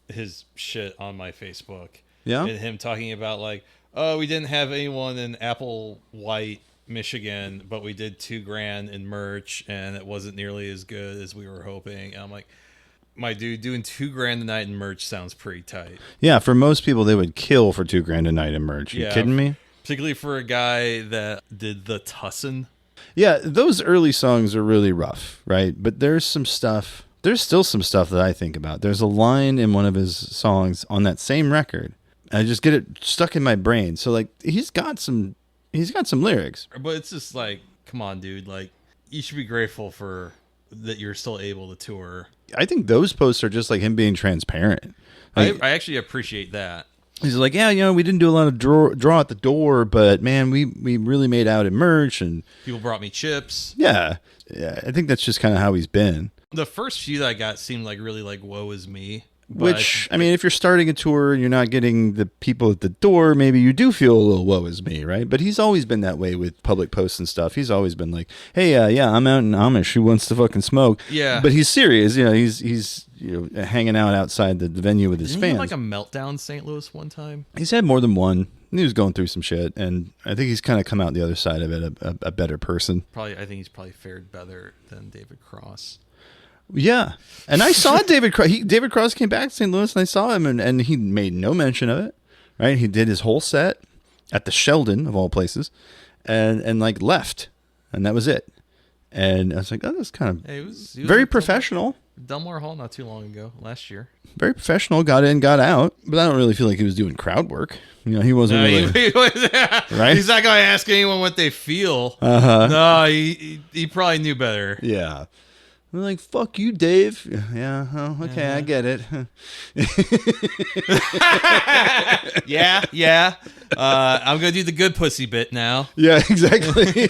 his shit on my Facebook. Yeah. And him talking about like, oh, we didn't have anyone in Applewhite, Michigan, but we did $2,000 in merch and it wasn't nearly as good as we were hoping. And I'm like, my dude, doing $2,000 a night in merch sounds pretty tight. Yeah, for most people, they would kill for $2,000 a night in merch. You kidding me? Particularly for a guy that did the Tussin. Yeah, those early songs are really rough, right? But there's still some stuff that I think about. There's a line in one of his songs on that same record. I just get it stuck in my brain. So like he's got some lyrics. But it's just like, come on, dude. Like, you should be grateful for that you're still able to tour. I think those posts are just like him being transparent. Like, I actually appreciate that. He's like, yeah, we didn't do a lot of draw at the door, but man, we really made out in merch and people brought me chips. Yeah, I think that's just kind of how he's been. The first few that I got seemed like really like woe is me. Which, I mean, if you're starting a tour and you're not getting the people at the door, maybe you do feel a little woe is me, right? But he's always been that way with public posts and stuff. He's always been like, hey, yeah, I'm out in Amish. Who wants to fucking smoke? Yeah. But he's serious. He's hanging out outside the venue with his Didn't fans. he have like a meltdown in St. Louis one time? He's had more than one. He was going through some shit, and I think he's kind of come out the other side of it a better person. I think he's probably fared better than David Cross. Yeah, and I saw David Cross. David Cross came back to St. Louis, and I saw him, and he made no mention of it. Right, he did his whole set at the Sheldon of all places, and like left, and that was it. And I was like, oh, that's kind of He was very professional. Delmar Hall not too long ago, last year. Very professional. Got in, got out. But I don't really feel like he was doing crowd work. He wasn't really. Right? He's not going to ask anyone what they feel. Uh-huh. No, he probably knew better. Yeah. I'm like, fuck you, Dave. Yeah, oh, okay, I get it. Yeah. I'm going to do the good pussy bit now. Yeah, exactly.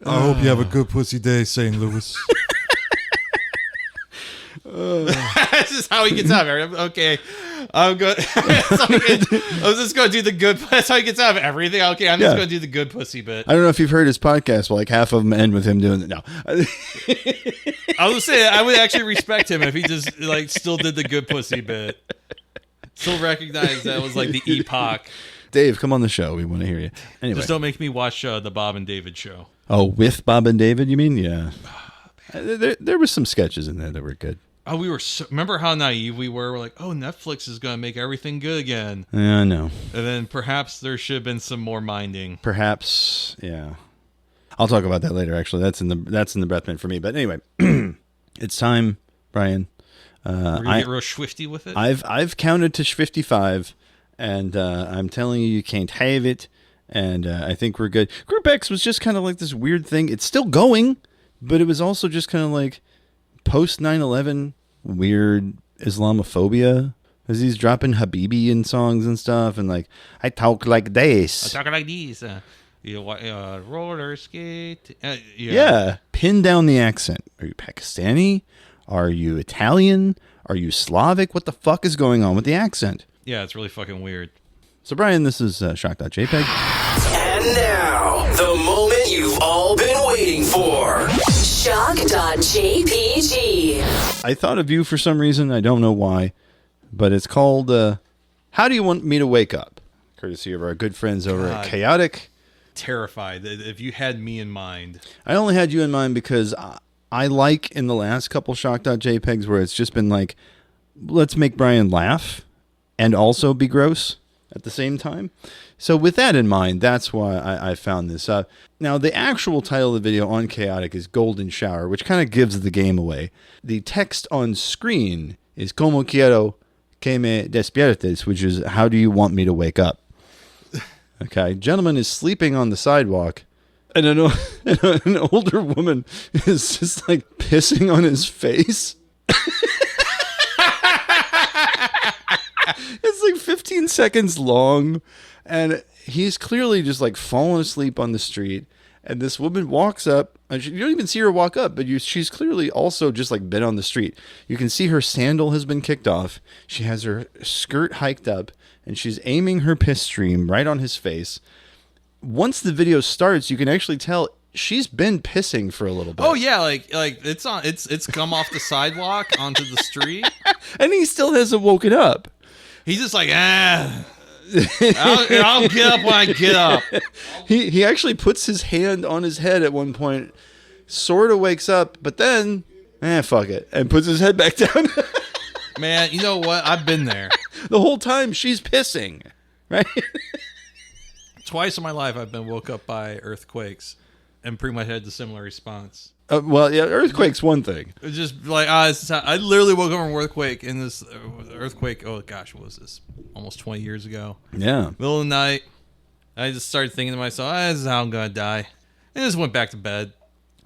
I hope you have a good pussy day, St. Louis. This is how he gets out of it. Okay, I'm good. I was just going to do the good. That's how he gets out of everything. Okay, I'm just going to do the good pussy bit. I don't know if you've heard his podcast, but like half of them end with him doing it. No. I was saying I would actually respect him if he just like still did the good pussy bit. Still recognize that was like the epoch. Dave, come on the show. We want to hear you. Anyway. Just don't make me watch the Bob and David show. Oh, with Bob and David, you mean? Yeah. There were some sketches in there that were good. Oh, remember how naive we were? We're like, oh, Netflix is going to make everything good again. Yeah, I know. And then perhaps there should have been some more minding. Perhaps, yeah. I'll talk about that later. Actually, that's in the breath mint for me. But anyway, it's time, Brian. We're gonna get real swifty with it. I've counted to 55, and I'm telling you can't have it. And I think we're good. Group X was just kind of like this weird thing. It's still going, but it was also just kind of like post 9/11 weird Islamophobia, as he's dropping Habibi in songs and stuff, and like I talk like this. Roller skate. Yeah, pin down the accent. Are you Pakistani? Are you Italian? Are you Slavic? What the fuck is going on with the accent? Yeah, it's really fucking weird. So Brian, this is Shock.jpg. And now, the moment you've all been waiting for. Shock.jpg. I thought of you for some reason. I don't know why. But it's called How Do You Want Me to Wake Up? Courtesy of our good friends over at Chaotic. Terrified if you had me in mind. I only had you in mind because I like in the last couple Shock.jpgs where it's just been like, let's make Brian laugh and also be gross at the same time. So with that in mind, that's why I found this. Now, the actual title of the video on Chaotic is Golden Shower, which kind of gives the game away. The text on screen is Como quiero que me despiertes, which is how do you want me to wake up? Okay, gentleman is sleeping on the sidewalk, and an older woman is just like pissing on his face. It's like 15 seconds long, and he's clearly just like fallen asleep on the street. And this woman walks up, and you don't even see her walk up, but she's clearly also just like been on the street. You can see her sandal has been kicked off. She has her skirt hiked up, and she's aiming her piss stream right on his face. Once the video starts, you can actually tell she's been pissing for a little bit. Oh yeah, like it's come off the sidewalk onto the street, and he still hasn't woken up. He's just like, I'll get up when I get up. He actually puts his hand on his head at one point, sort of wakes up, but then, fuck it, and puts his head back down. Man, you know what? I've been there. The whole time she's pissing, right? Twice in my life I've been woke up by earthquakes and pretty much had the similar response. Well, yeah, earthquake's one thing. It's just like, I literally woke up from an earthquake, and this earthquake, oh gosh, what was this? Almost 20 years ago. Yeah. Middle of the night, I just started thinking to myself, this is how I'm going to die. And just went back to bed.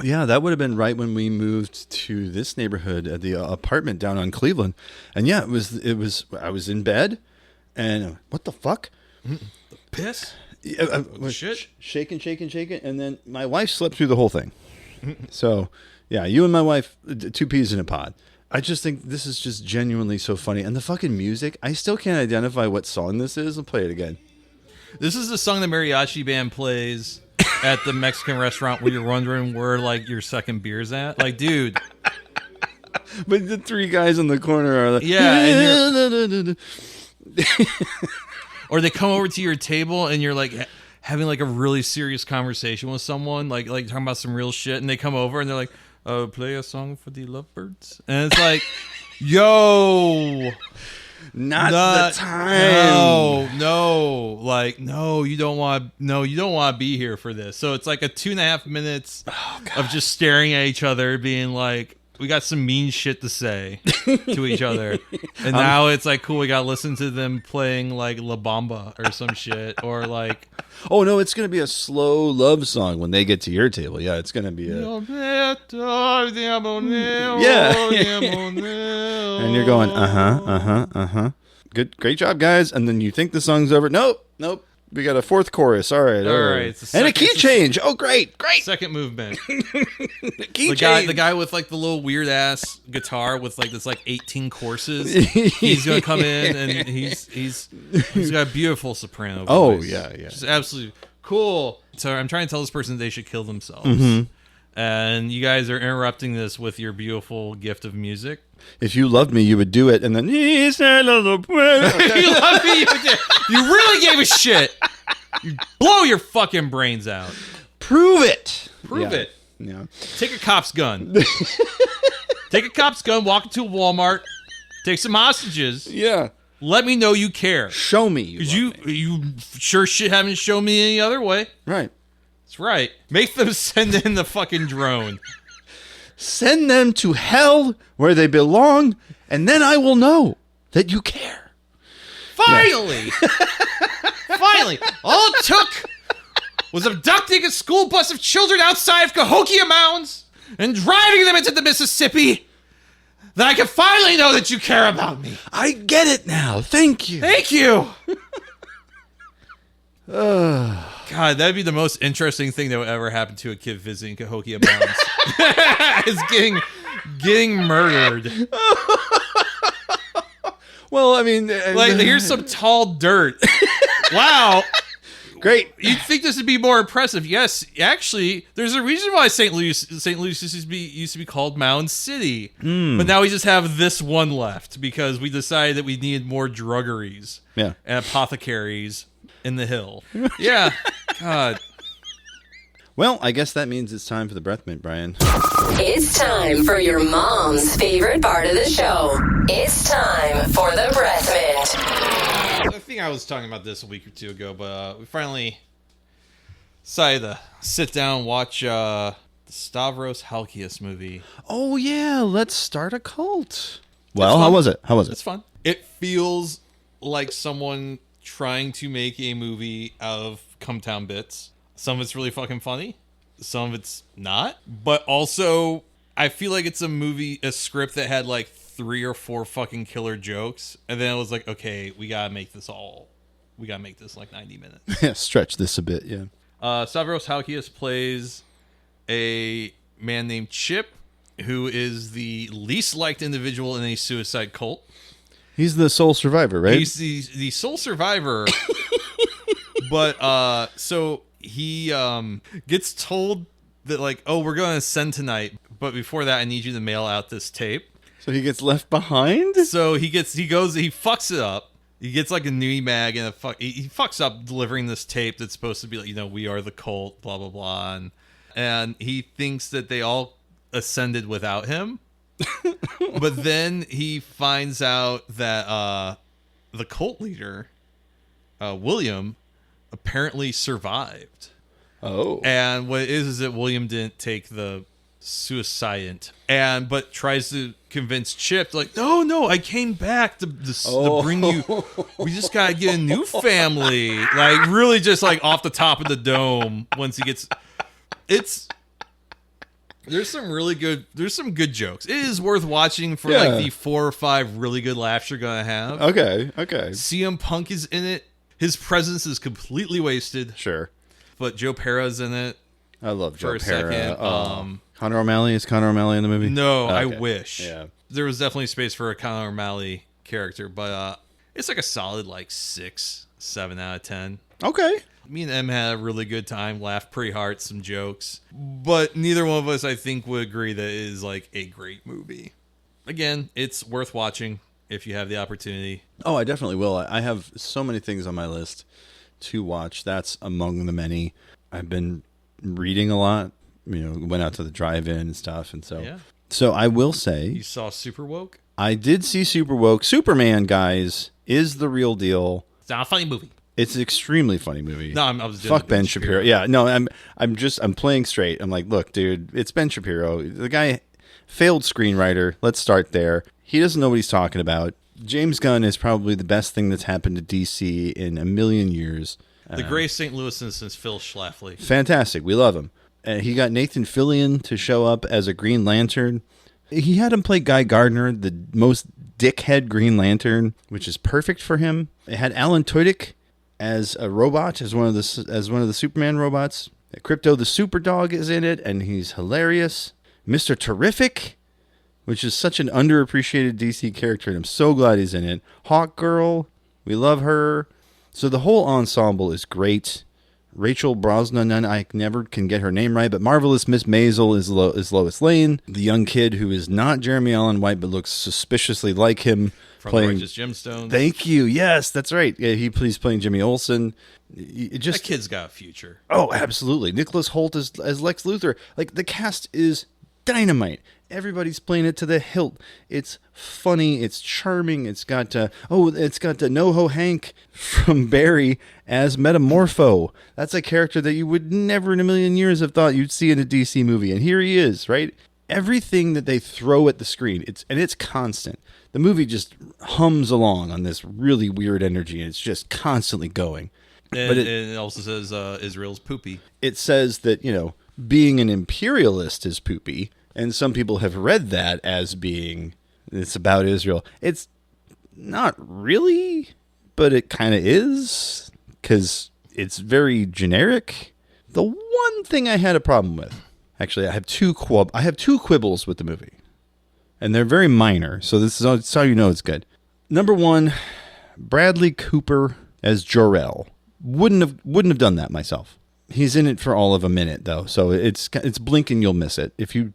Yeah, that would have been right when we moved to this neighborhood at the apartment down on Cleveland. And yeah, it was. I was in bed, and what the fuck? The piss? Shit. Shaking, and then my wife slept through the whole thing. So, Yeah, you and my wife, two peas in a pod. I just think this is just genuinely so funny. And the fucking music, I still can't identify what song this is. I'll play it again. This is the song the mariachi band plays at the Mexican restaurant where you're wondering where, like, your second beer's at. Like, dude. But the three guys in the corner are like... Yeah, or they come over to your table and you're, like, having, like, a really serious conversation with someone, like talking about some real shit, and they come over and they're like, play a song for the lovebirds. And it's like, yo... Not the time. No. Like, you don't want to be here for this. So it's like a 2.5 minutes of just staring at each other, being like, we got some mean shit to say to each other. And now it's like, cool, we got to listen to them playing like La Bamba or some shit. Or like... Oh, no, it's going to be a slow love song when they get to your table. Yeah, it's going to be a... And you're going, Good, great job, guys. And then you think the song's over. Nope. We got a fourth chorus. All right. And a key change. Oh, great. Second movement. Key change. The guy with like the little weird ass guitar with like this like 18 courses. He's gonna come in and he's got a beautiful soprano voice. Oh yeah. Just absolutely cool. So I'm trying to tell this person they should kill themselves. Mm-hmm. And you guys are interrupting this with your beautiful gift of music. If you loved me, you would do it, and then you loved me, you would do it. You really gave a shit. You blow your fucking brains out. Prove it. Yeah. Take a cop's gun. Take a cop's gun. Walk into a Walmart. Take some hostages. Yeah. Let me know you care. Show me because you sure shit haven't shown me any other way. Right. That's right. Make them send in the fucking drone. Send them to hell where they belong, and then I will know that you care. Finally! Finally! All it took was abducting a school bus of children outside of Cahokia Mounds and driving them into the Mississippi. Then I can finally know that you care about me. I get it now. Thank you. Thank you. God, that'd be the most interesting thing that would ever happen to a kid visiting Cahokia Mounds. Is getting murdered. Well, I mean... like, here's some tall dirt. Wow. Great. You'd think this would be more impressive. Yes, actually, there's a reason why St. Louis used to be called Mound City. But now we just have this one left because we decided that we needed more druggeries and apothecaries in the hill. Yeah. God. Well, I guess that means it's time for the breath mint, Brian. It's time for your mom's favorite part of the show. It's time for the breath mint. I think I was talking about this a week or two ago, but we finally decided to sit down and watch the Stavros Halkias movie. Oh, yeah. Let's start a cult. Well, how was it? It's fun. It feels like someone trying to make a movie out of Cumtown bits. Some of it's really fucking funny. Some of it's not. But also, I feel like it's a script that had like 3 or 4 fucking killer jokes. And then it was like, okay, we gotta make this like 90 minutes. Yeah, stretch this a bit, yeah. Stavros Halkias plays a man named Chip, who is the least liked individual in a suicide cult. He's the sole survivor, right? He's the sole survivor. But, so he gets told that, like, oh, we're going to ascend tonight, but before that, I need you to mail out this tape. So he gets left behind? So he fucks it up. He gets, like, a nudie mag and he fucks up delivering this tape that's supposed to be, like, you know, we are the cult, blah, blah, blah. And he thinks that they all ascended without him. But then he finds out that the cult leader, William, apparently survived. Oh. And what it is that William didn't take the suicide but tries to convince Chip, like, no, I came back to bring you. We just gotta get a new family. Like, really just like off the top of the dome once he gets There's some good jokes. It is worth watching for like the 4 or 5 really good laughs you're gonna have. Okay. CM Punk is in it. His presence is completely wasted. Sure. But Joe Pera's in it. I love Joe for a Pera. second. Conor O'Malley? Is Conor O'Malley in the movie? No, Okay. I wish. Yeah. There was definitely space for a Conor O'Malley character, but it's like a solid 6, 7 out of 10. Okay. Me and Em had a really good time, laughed pretty hard, some jokes, but neither one of us, I think, would agree that it is like a great movie. Again, it's worth watching if you have the opportunity. Oh, I definitely will. I have so many things on my list to watch. That's among the many. I've been reading a lot. Went out to the drive-in and stuff, and so. Yeah. So I will say, You saw Super Woke? I did see Super Woke. Superman, guys, is the real deal. It's not a funny movie. It's an extremely funny movie. No, I was doing Fuck Ben Shapiro. Yeah, no, I'm playing straight. I'm like, look, dude, it's Ben Shapiro. The guy, failed screenwriter. Let's start there. He doesn't know what he's talking about. James Gunn is probably the best thing that's happened to DC in a million years. The greatest St. Louisan since Phil Schlafly. Fantastic. We love him. He got Nathan Fillion to show up as a Green Lantern. He had him play Guy Gardner, the most dickhead Green Lantern, which is perfect for him. It had Alan Tudyk as a robot, as one of the Superman robots. Crypto the Superdog is in it, and he's hilarious. Mr. Terrific, which is such an underappreciated DC character, and I'm so glad he's in it. Hawk Girl, we love her. So the whole ensemble is great. Rachel Brosnahan, I never can get her name right, but Marvelous Miss Maisel is Lois Lane. The young kid who is not Jeremy Allen White, but looks suspiciously like him. From playing, the Righteous Gemstones. Thank you. Yes, that's right. Yeah, he's playing Jimmy Olsen. That kid's got a future. Oh, absolutely. Nicholas Hoult as Lex Luthor. Like, the cast is dynamite. Everybody's playing it to the hilt. It's funny. It's charming. It's got NoHo Hank from Barry as Metamorpho. That's a character that you would never in a million years have thought you'd see in a DC movie, and here he is. Right? Everything that they throw at the screen, it's constant. The movie just hums along on this really weird energy, and it's just constantly going. But it also says Israel's poopy. It says that being an imperialist is poopy. And some people have read that as being, it's about Israel. It's not really, but it kind of is, because it's very generic. The one thing I had a problem with, actually, I have two quibbles with the movie. And they're very minor, so this is how you know it's good. Number one, Bradley Cooper as Jor-El. Wouldn't have done that myself. He's in it for all of a minute, though, so it's blink and you'll miss it. If you're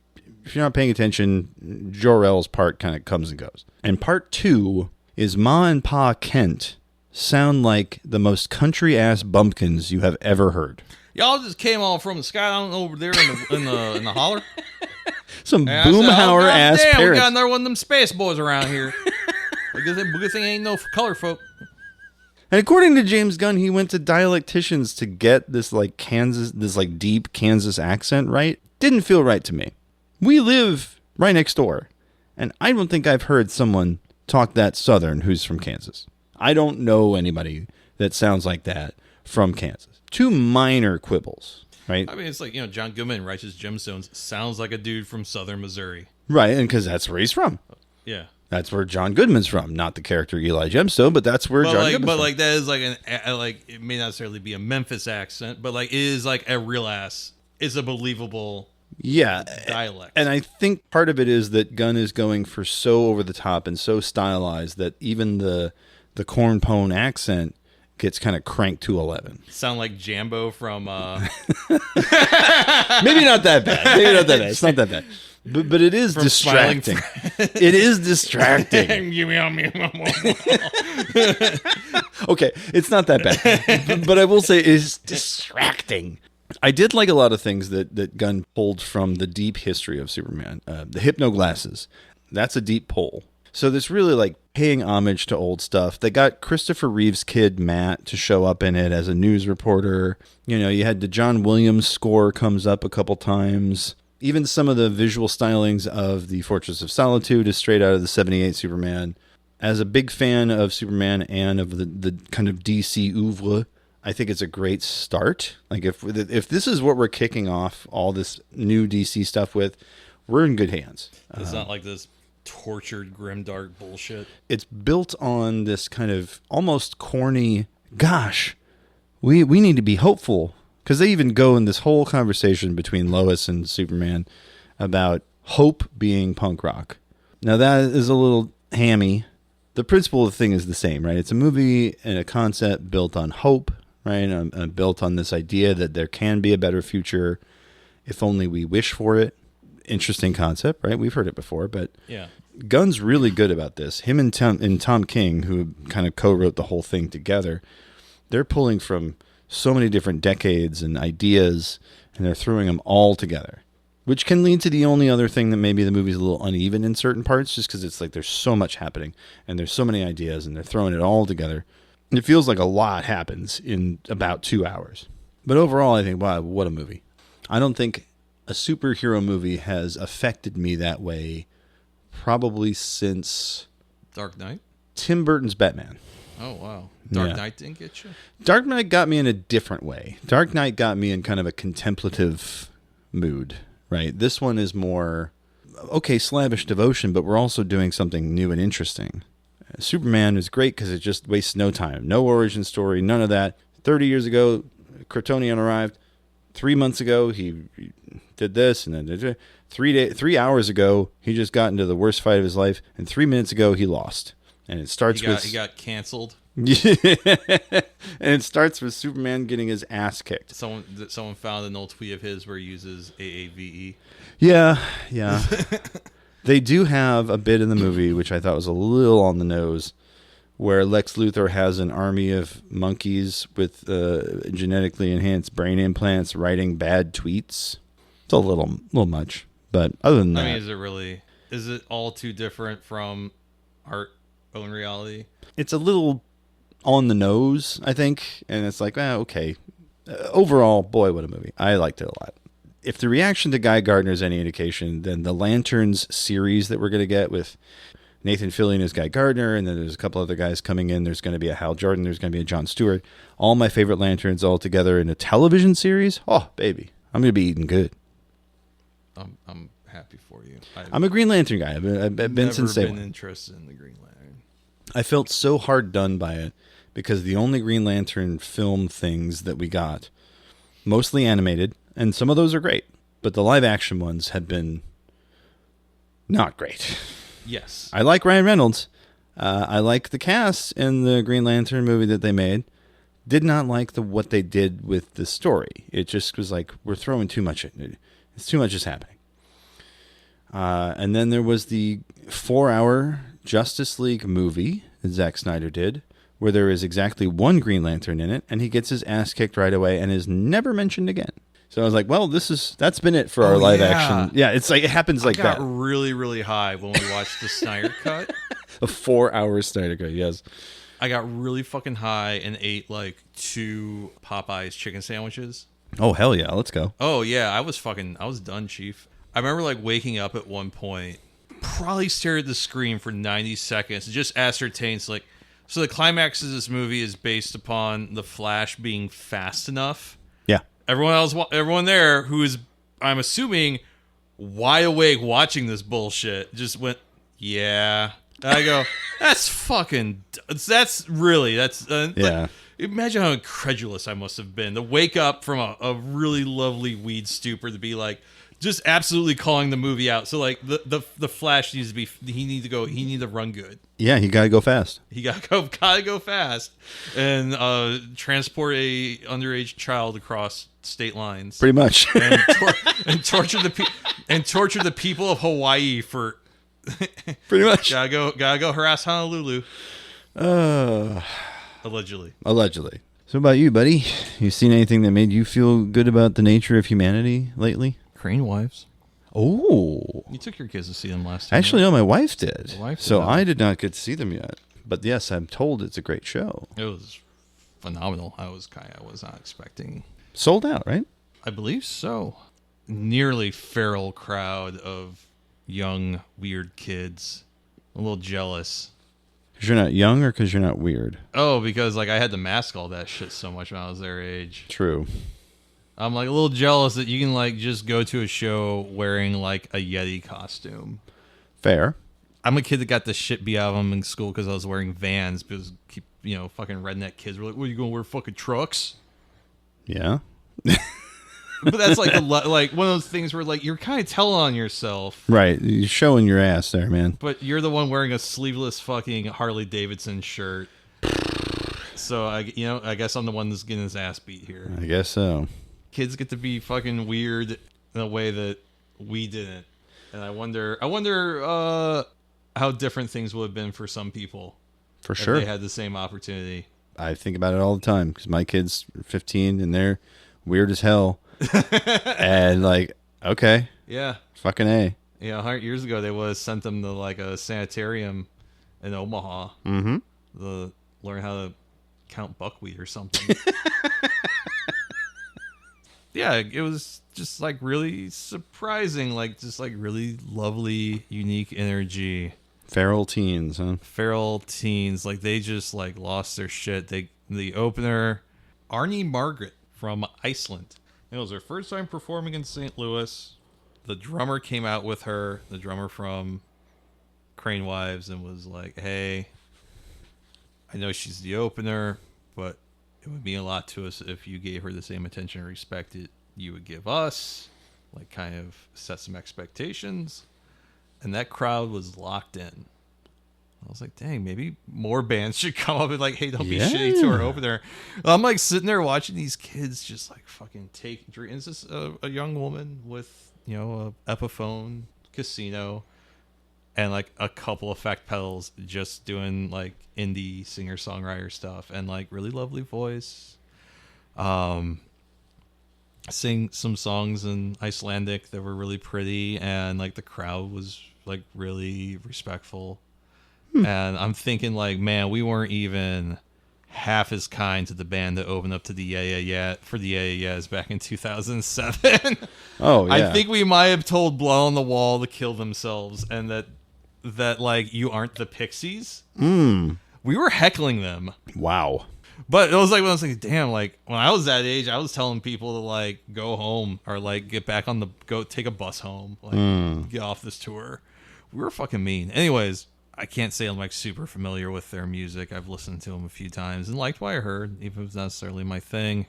not paying attention, Jor-El's part kind of comes and goes. And part two is Ma and Pa Kent sound like the most country-ass bumpkins you have ever heard. Y'all just came all from the sky down over there in the holler. Some boomhauer-ass damn, parents. we got another one of them space boys around here. Good thing ain't no color folk. And according to James Gunn, he went to dialecticians to get this deep Kansas accent right. Didn't feel right to me. We live right next door, and I don't think I've heard someone talk that Southern who's from Kansas. I don't know anybody that sounds like that from Kansas. Two minor quibbles, right? I mean, it's like, John Goodman in Righteous Gemstones sounds like a dude from Southern Missouri. Right, and because that's where he's from. Yeah. That's where John Goodman's from. Not the character Eli Gemstone, but that's where John Goodman's from. But that is it may not necessarily be a Memphis accent, but it is like a real ass. It's a believable dialect. And I think part of it is that Gunn is going for so over the top and so stylized that even the corn pone accent gets kind of cranked to 11. Sound like Jambo from Maybe not that bad. It's not that bad. But it is distracting. It is distracting. Okay, it's not that bad. But I will say it's distracting. I did like a lot of things that Gunn pulled from the deep history of Superman. The hypno glasses. That's a deep pull. So this really paying homage to old stuff. They got Christopher Reeve's kid, Matt, to show up in it as a news reporter. You had the John Williams score comes up a couple times. Even some of the visual stylings of the Fortress of Solitude is straight out of the 78 Superman. As a big fan of Superman and of the kind of DC oeuvre, I think it's a great start. If this is what we're kicking off all this new DC stuff with, we're in good hands. It's not like this tortured, grimdark bullshit. It's built on this kind of almost corny, gosh, we need to be hopeful Because they even go in this whole conversation between Lois and Superman about hope being punk rock. Now, that is a little hammy. The principle of the thing is the same, right? It's a movie and a concept built on hope, right? Built on this idea that there can be a better future if only we wish for it. Interesting concept, right? We've heard it before, but yeah. Gunn's really good about this. Him and Tom King, who kind of co-wrote the whole thing together, they're pulling from so many different decades and ideas, and they're throwing them all together, which can lead to the only other thing that maybe the movie's a little uneven in certain parts, just because it's like there's so much happening, and there's so many ideas, and they're throwing it all together. It feels like a lot happens in about 2 hours. But overall, I think, wow, what a movie. I don't think a superhero movie has affected me that way probably since Dark Knight? Tim Burton's Batman. Oh, wow. Dark Knight didn't get you? Dark Knight got me in a different way. Dark Knight got me in kind of a contemplative mood, right? This one is more, okay, slavish devotion, but we're also doing something new and interesting. Superman is great because it just wastes no time. No origin story, none of that. 30 years ago, Kryptonian arrived. 3 months ago, he did this, and then 3 hours ago, he just got into the worst fight of his life, and 3 minutes ago, he lost. And it starts he got canceled. Yeah, and it starts with Superman getting his ass kicked. Someone found an old tweet of his where he uses AAVE. Yeah. They do have a bit in the movie, which I thought was a little on the nose, where Lex Luthor has an army of monkeys with genetically enhanced brain implants writing bad tweets. It's a little much, but other than that, I mean, is it all too different from our own reality? It's a little on the nose, I think, and it's like, okay. Overall, boy, what a movie. I liked it a lot. If the reaction to Guy Gardner is any indication, then the Lanterns series that we're going to get with Nathan Fillion as Guy Gardner, and then there's a couple other guys coming in. There's going to be a Hal Jordan. There's going to be a Jon Stewart. All my favorite Lanterns all together in a television series. Oh, baby. I'm going to be eating good. I'm happy for you. I'm a Green Lantern guy. I've been since day one. Never been interested in the Green Lantern. I felt so hard done by it because the only Green Lantern film things that we got, mostly animated, and some of those are great, but the live action ones have been not great. Yes. I like Ryan Reynolds. I like the cast in the Green Lantern movie that they made. Did not like what they did with the story. It just was like, we're throwing too much in it. It's too much is happening. And then there was the 4-hour Justice League movie that Zack Snyder did, where there is exactly one Green Lantern in it, and he gets his ass kicked right away and is never mentioned again. So I was like, well, that's been it for our live action. Yeah, it's like it happens like that. I got really, really high when we watched the Snyder cut. A 4-hour Snyder cut, yes. I got really fucking high and ate like 2 Popeyes chicken sandwiches. Oh, hell yeah, let's go. Oh, yeah, I was done, Chief. I remember like waking up at one point, probably stared at the screen for 90 seconds and just ascertained, like, so the climax of this movie is based upon the Flash being fast enough. Yeah. Everyone there who is, I'm assuming, wide awake watching this bullshit just went, yeah. And I go, yeah. Imagine how incredulous I must have been to wake up from a really lovely weed stupor to be like, just absolutely calling the movie out. So like the Flash needs to be, he need to run good. Yeah, he got to go fast. He gotta go fast and transport a underage child across state lines. Pretty much. and torture the people of Hawaii for pretty much. Gotta go harass Honolulu. Allegedly. So about you, buddy? You seen anything that made you feel good about the nature of humanity lately? Crane Wives. Oh. You took your kids to see them last time. Actually, no, my wife did. So I did not get to see them yet. But yes, I'm told it's a great show. It was phenomenal. I was not expecting. Sold out, right? I believe so. Nearly feral crowd of young, weird kids. A little jealous. Because you're not young or because you're not weird? Oh, because like I had to mask all that shit so much when I was their age. True. I'm like a little jealous that you can like just go to a show wearing like a Yeti costume. Fair. I'm a kid that got the shit beat out of him in school because I was wearing Vans because fucking redneck kids were like, "What are you going to wear? Fucking trucks?" Yeah. But that's like like one of those things where like you're kind of telling on yourself. Right. You're showing your ass there, man. But you're the one wearing a sleeveless fucking Harley Davidson shirt. So I guess I'm the one that's getting his ass beat here. I guess so. Kids get to be fucking weird in a way that we didn't. And I wonder how different things would have been for some people. For sure. If they had the same opportunity. I think about it all the time because my kids are 15 and they're weird as hell. And like, okay. Yeah. Fucking A. Yeah, 100 years ago, they would have sent them to like a sanitarium in Omaha. Mm-hmm. To learn how to count buckwheat or something. Yeah, it was just like really surprising, like just like really lovely, unique energy. Feral teens, huh? Feral teens, like they just like lost their shit. The opener, Arnie Margaret from Iceland. It was her first time performing in St. Louis. The drummer came out with her, the drummer from Crane Wives, and was like, "Hey, I know she's the opener, but it would mean a lot to us if you gave her the same attention and respect that you would give us." Like, kind of set some expectations. And that crowd was locked in. I was like, dang, maybe more bands should come up and like, hey, don't be shitty to our opener. I'm like sitting there watching these kids just like fucking take drink. It's just a young woman with, a Epiphone casino and like a couple effect pedals just doing like indie singer-songwriter stuff and like really lovely voice. Sing some songs in Icelandic that were really pretty, and like the crowd was like really respectful. And I'm thinking like, man, we weren't even half as kind to the band that opened up to the Yeah back in 2007. Oh yeah. I think we might have told Blood on the Wall to kill themselves, and that like you aren't the Pixies. We were heckling them. Wow. But it was like when I was like, damn, like when I was that age, I was telling people to like go home or like get back on go take a bus home, like get off this tour. We were fucking mean. Anyways, I can't say I'm like super familiar with their music. I've listened to them a few times and liked what I heard, even if it's not necessarily my thing.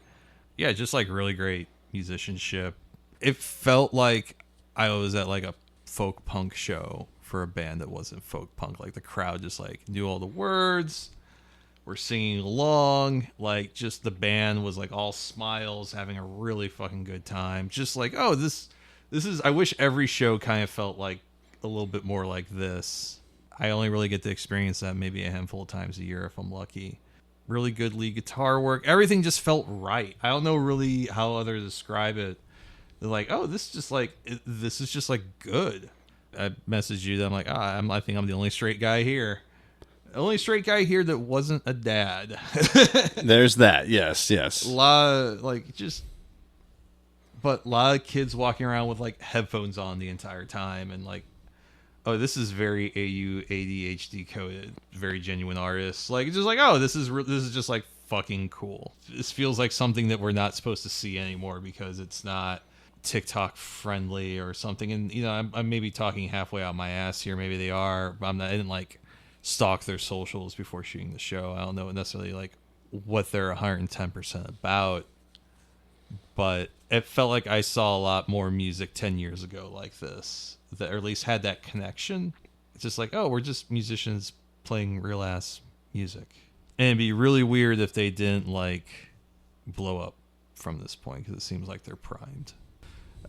Yeah, just like really great musicianship. It felt like I was at like a folk punk show for a band that wasn't folk punk. Like the crowd just like knew all the words. We're singing along, like just the band was like all smiles, having a really fucking good time. Just like, oh, this is, I wish every show kind of felt like a little bit more like this. I only really get to experience that maybe a handful of times a year if I'm lucky. Really good lead guitar work. Everything just felt right. I don't know really how others describe it. They're like, oh, this is just like good. I messaged you that I'm like, I think I'm the only straight guy here. The only straight guy here that wasn't a dad. There's that. Yes. A lot of kids walking around with like headphones on the entire time and like, oh, this is very ADHD coded, very genuine artists. Like, just like, oh, this is just like fucking cool. This feels like something that we're not supposed to see anymore because it's not TikTok friendly or something. And I'm maybe talking halfway out my ass here. Maybe they are. But I didn't like stalk their socials before shooting the show. I don't know necessarily like what they're 110% about, but it felt like I saw a lot more music 10 years ago like this, that or at least had that connection. It's just like, oh, we're just musicians playing real ass music. And it'd be really weird if they didn't like blow up from this point, because it seems like they're primed.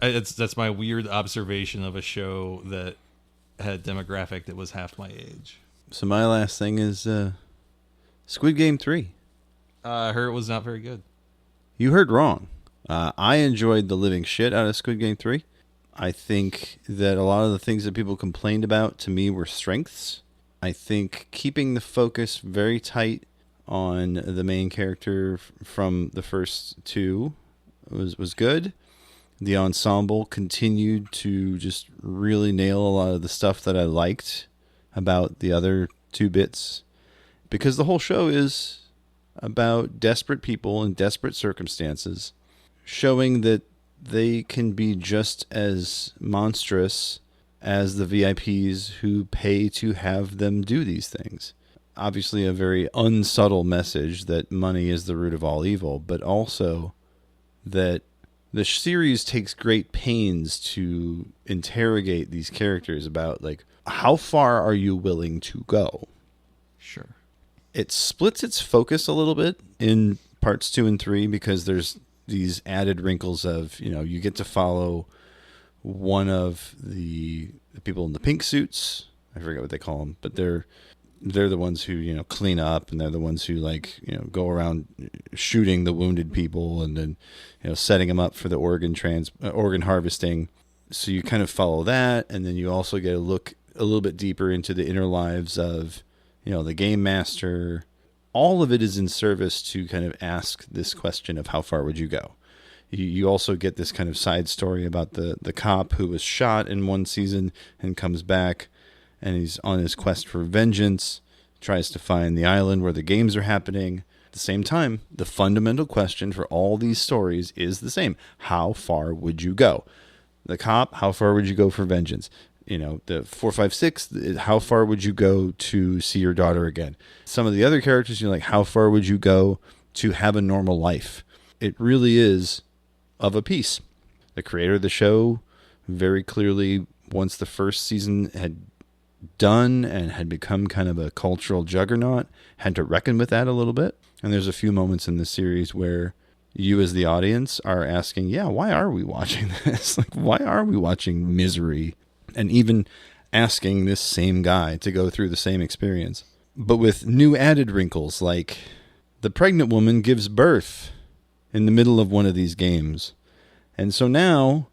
That's my weird observation of a show that had a demographic that was half my age. So my last thing is Squid Game 3. I heard it was not very good. You heard wrong. I enjoyed the living shit out of Squid Game 3. I think that a lot of the things that people complained about to me were strengths. I think keeping the focus very tight on the main character from the first two was good. The ensemble continued to just really nail a lot of the stuff that I liked about the other two bits, because the whole show is about desperate people in desperate circumstances, showing that they can be just as monstrous as the VIPs who pay to have them do these things. Obviously a very unsubtle message that money is the root of all evil, but also that the series takes great pains to interrogate these characters about, like, how far are you willing to go? Sure. It splits its focus a little bit in parts 2 and 3 because there's these added wrinkles of, you get to follow one of the people in the pink suits. I forget what they call them, but they're the ones who, clean up, and they're the ones who, like, go around shooting the wounded people and then, setting them up for the organ harvesting. So you kind of follow that, and then you also get a look a little bit deeper into the inner lives of, the game master. All of it is in service to kind of ask this question of how far would you go? You also get this kind of side story about the cop who was shot in one season and comes back, and he's on his quest for vengeance, tries to find the island where the games are happening. At the same time, the fundamental question for all these stories is the same. How far would you go? The cop, how far would you go for vengeance? The 456, how far would you go to see your daughter again? Some of the other characters, you're like, how far would you go to have a normal life? It really is of a piece. The creator of the show very clearly, once the first season had done and had become kind of a cultural juggernaut, had to reckon with that a little bit. And there's a few moments in the series where you as the audience are asking, why are we watching this? Like, why are we watching misery? And even asking this same guy to go through the same experience, but with new added wrinkles, like the pregnant woman gives birth in the middle of one of these games. And so now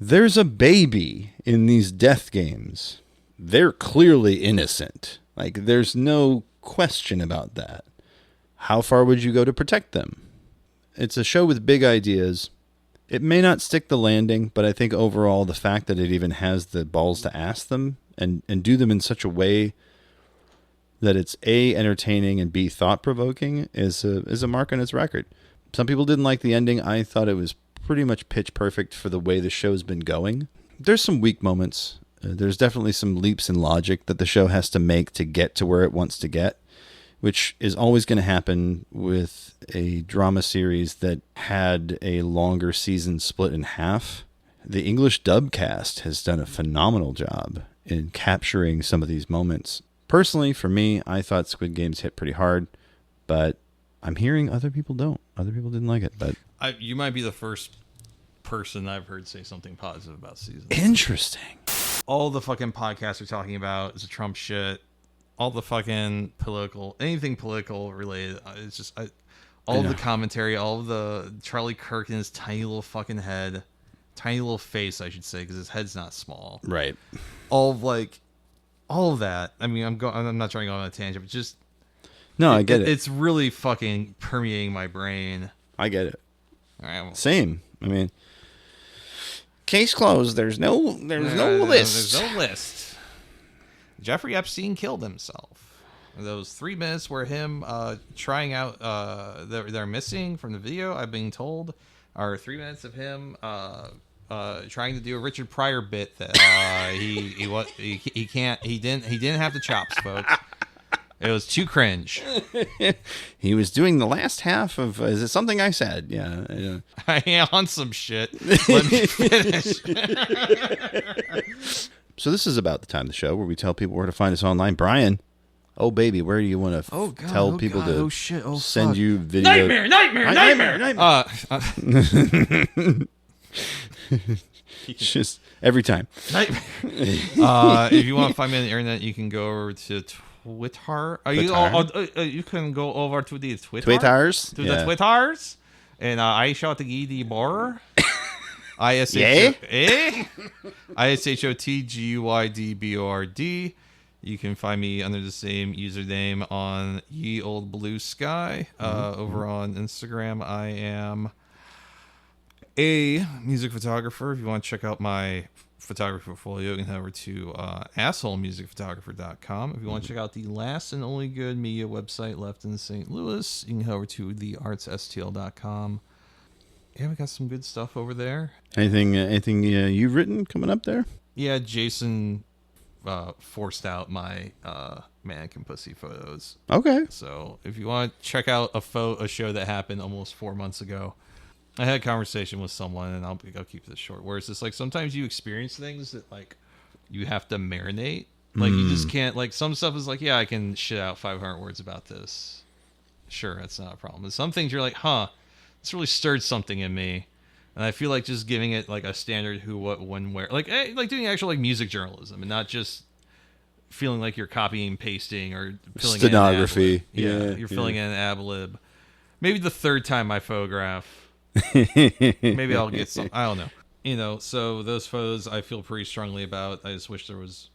there's a baby in these death games. They're clearly innocent. Like, there's no question about that. How far would you go to protect them? It's a show with big ideas. It may not stick the landing, but I think overall the fact that it even has the balls to ask them and do them in such a way that it's A, entertaining, and B, thought-provoking is a mark on its record. Some people didn't like the ending. I thought it was pretty much pitch perfect for the way the show's been going. There's some weak moments. There's definitely some leaps in logic that the show has to make to get to where it wants to get, which is always going to happen with a drama series that had a longer season split in half. The English dub cast has done a phenomenal job in capturing some of these moments. Personally, for me, I thought Squid Games hit pretty hard, but I'm hearing other people don't. Other people didn't like it, but you might be the first person I've heard say something positive about season. Interesting. All the fucking podcasts are talking about is a Trump shit. All the fucking anything political related. It's just all of the commentary, all of the Charlie Kirk in his tiny little fucking head, tiny little face, I should say, because his head's not small. Right. All of that. I mean, I'm not trying to go on a tangent, but just no, I get it. It's really fucking permeating my brain. I get it. All right. Well, same. I mean, case closed. There's no list. There's no list. Jeffrey Epstein killed himself. Those 3 minutes where him trying out they're missing from the video, I've been told, are 3 minutes of him trying to do a Richard Pryor bit that he didn't have the chops, folks. It was too cringe. He was doing the last half of Is It Something I Said? Yeah. I am on some shit. Let me finish. So this is about the time of the show where we tell people where to find us online. Brian, oh baby, where do you want to tell people to send you video? Nightmare. Just every time. If you want to find me on the internet, you can go over to Twitter. You can go over to the Twitters. The Twitters. And I shot the ED bar. ISHOTGUYDBORD. You can find me under the same username on Ye Old Blue Sky. Over on Instagram, I am a music photographer. If you want to check out my photography portfolio, you can head over to assholemusicphotographer.com. If you want to check out the last and only good media website left in St. Louis, you can head over to theartsstl.com. Yeah, we got some good stuff over there. Anything you've written coming up there? Yeah, Jason forced out my mannequin pussy photos. Okay. So if you want to check out a show that happened almost 4 months ago, I had a conversation with someone, and I'll keep this short, where it's just like sometimes you experience things that like you have to marinate. Like you just can't, like some stuff is like, yeah, I can shit out 500 words about this. Sure, that's not a problem. But some things you're like, this really stirred something in me. And I feel like just giving it like a standard who, what, when, where, like doing actual like music journalism and not just feeling like you're copying, pasting, or filling stenography. In an ad-lib. You're filling in an ad lib. Maybe the third time I photograph. Maybe I'll get some. I don't know. You know, so those photos I feel pretty strongly about. I just wish there was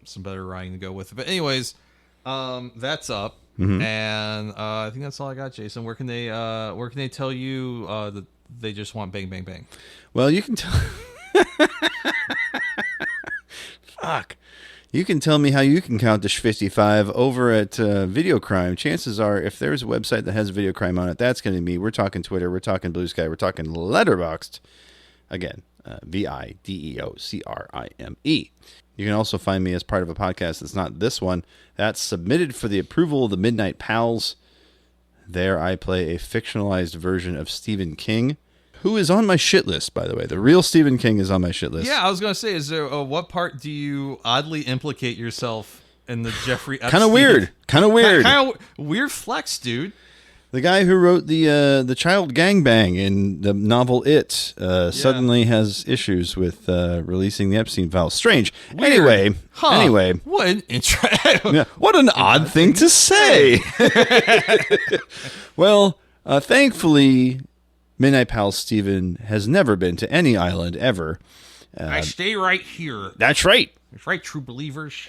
some better writing to go with it. But anyways, that's up. And I think that's all I got, Jason. Where can they tell you that they just want bang, bang, bang? Well, you can tell. Fuck. You can tell me how you can count to 55 over at Video Crime. Chances are, if there's a website that has Video Crime on it, that's going to be me. We're talking Twitter. We're talking Blue Sky. We're talking Letterboxd. Again, VIDEOCRIME. You can also find me as part of a podcast that's not this one. That's submitted for the approval of the Midnight Pals. There I play a fictionalized version of Stephen King, who is on my shit list, by the way. The real Stephen King is on my shit list. Yeah, I was going to say, is there what part do you oddly implicate yourself in the Jeffrey Epstein? Kind of weird. Kind of weird flex, dude. The guy who wrote the child gangbang in the novel It suddenly has issues with releasing the Epstein files. Strange. Weird. Anyway. What an what an odd thing to say. Well, thankfully, Midnight Pal Steven has never been to any island ever. I stay right here. That's right. That's right, true believers.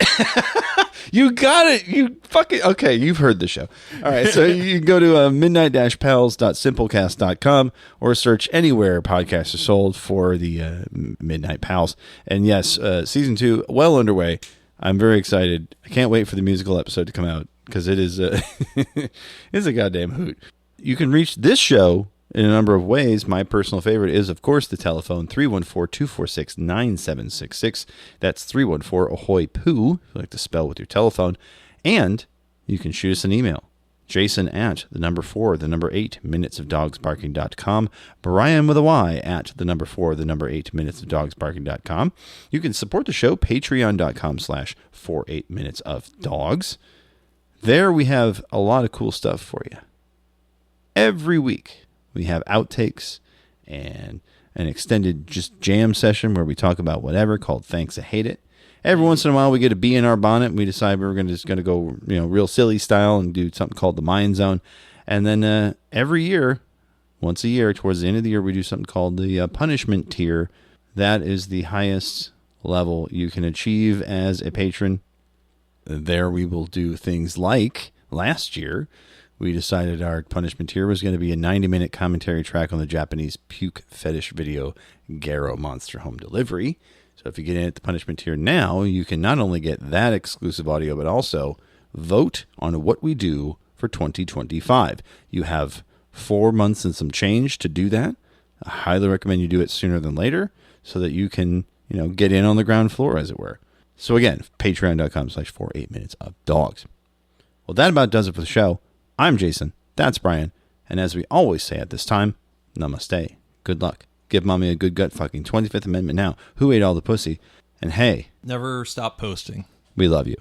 You got it. You fucking... Okay, you've heard the show. All right, so you can go to midnight-pals.simplecast.com or search anywhere podcasts are sold for the Midnight Pals. And yes, season 2, well underway. I'm very excited. I can't wait for the musical episode to come out because it is it's a goddamn hoot. You can reach this show in a number of ways. My personal favorite is, of course, the telephone, 314-246-9766. That's 314-AHOY POO, if you like to spell with your telephone. And you can shoot us an email, Jason@8minutesofdogsbarking.com, Brian with a Y @8minutesofdogsbarking.com. You can support the show, patreon.com/48minutesofdogs. There we have a lot of cool stuff for you. Every week, we have outtakes and an extended just jam session where we talk about whatever called Thanks I Hate It. Every once in a while we get a bee in our bonnet and we decide we're just going to go, real silly style and do something called the Mind Zone. And then every year, once a year, towards the end of the year, we do something called the punishment tier. That is the highest level you can achieve as a patron. There we will do things like last year, we decided our punishment here was going to be a 90-minute commentary track on the Japanese puke fetish video Garo Monster Home Delivery. So if you get in at the punishment tier now, you can not only get that exclusive audio, but also vote on what we do for 2025. You have 4 months and some change to do that. I highly recommend you do it sooner than later so that you can, get in on the ground floor, as it were. So again, patreon.com/48minutesofdogs. Well, that about does it for the show. I'm Jason, that's Brian, and as we always say at this time, namaste, good luck, give mommy a good gut fucking 25th Amendment now, who ate all the pussy, and hey, never stop posting. We love you.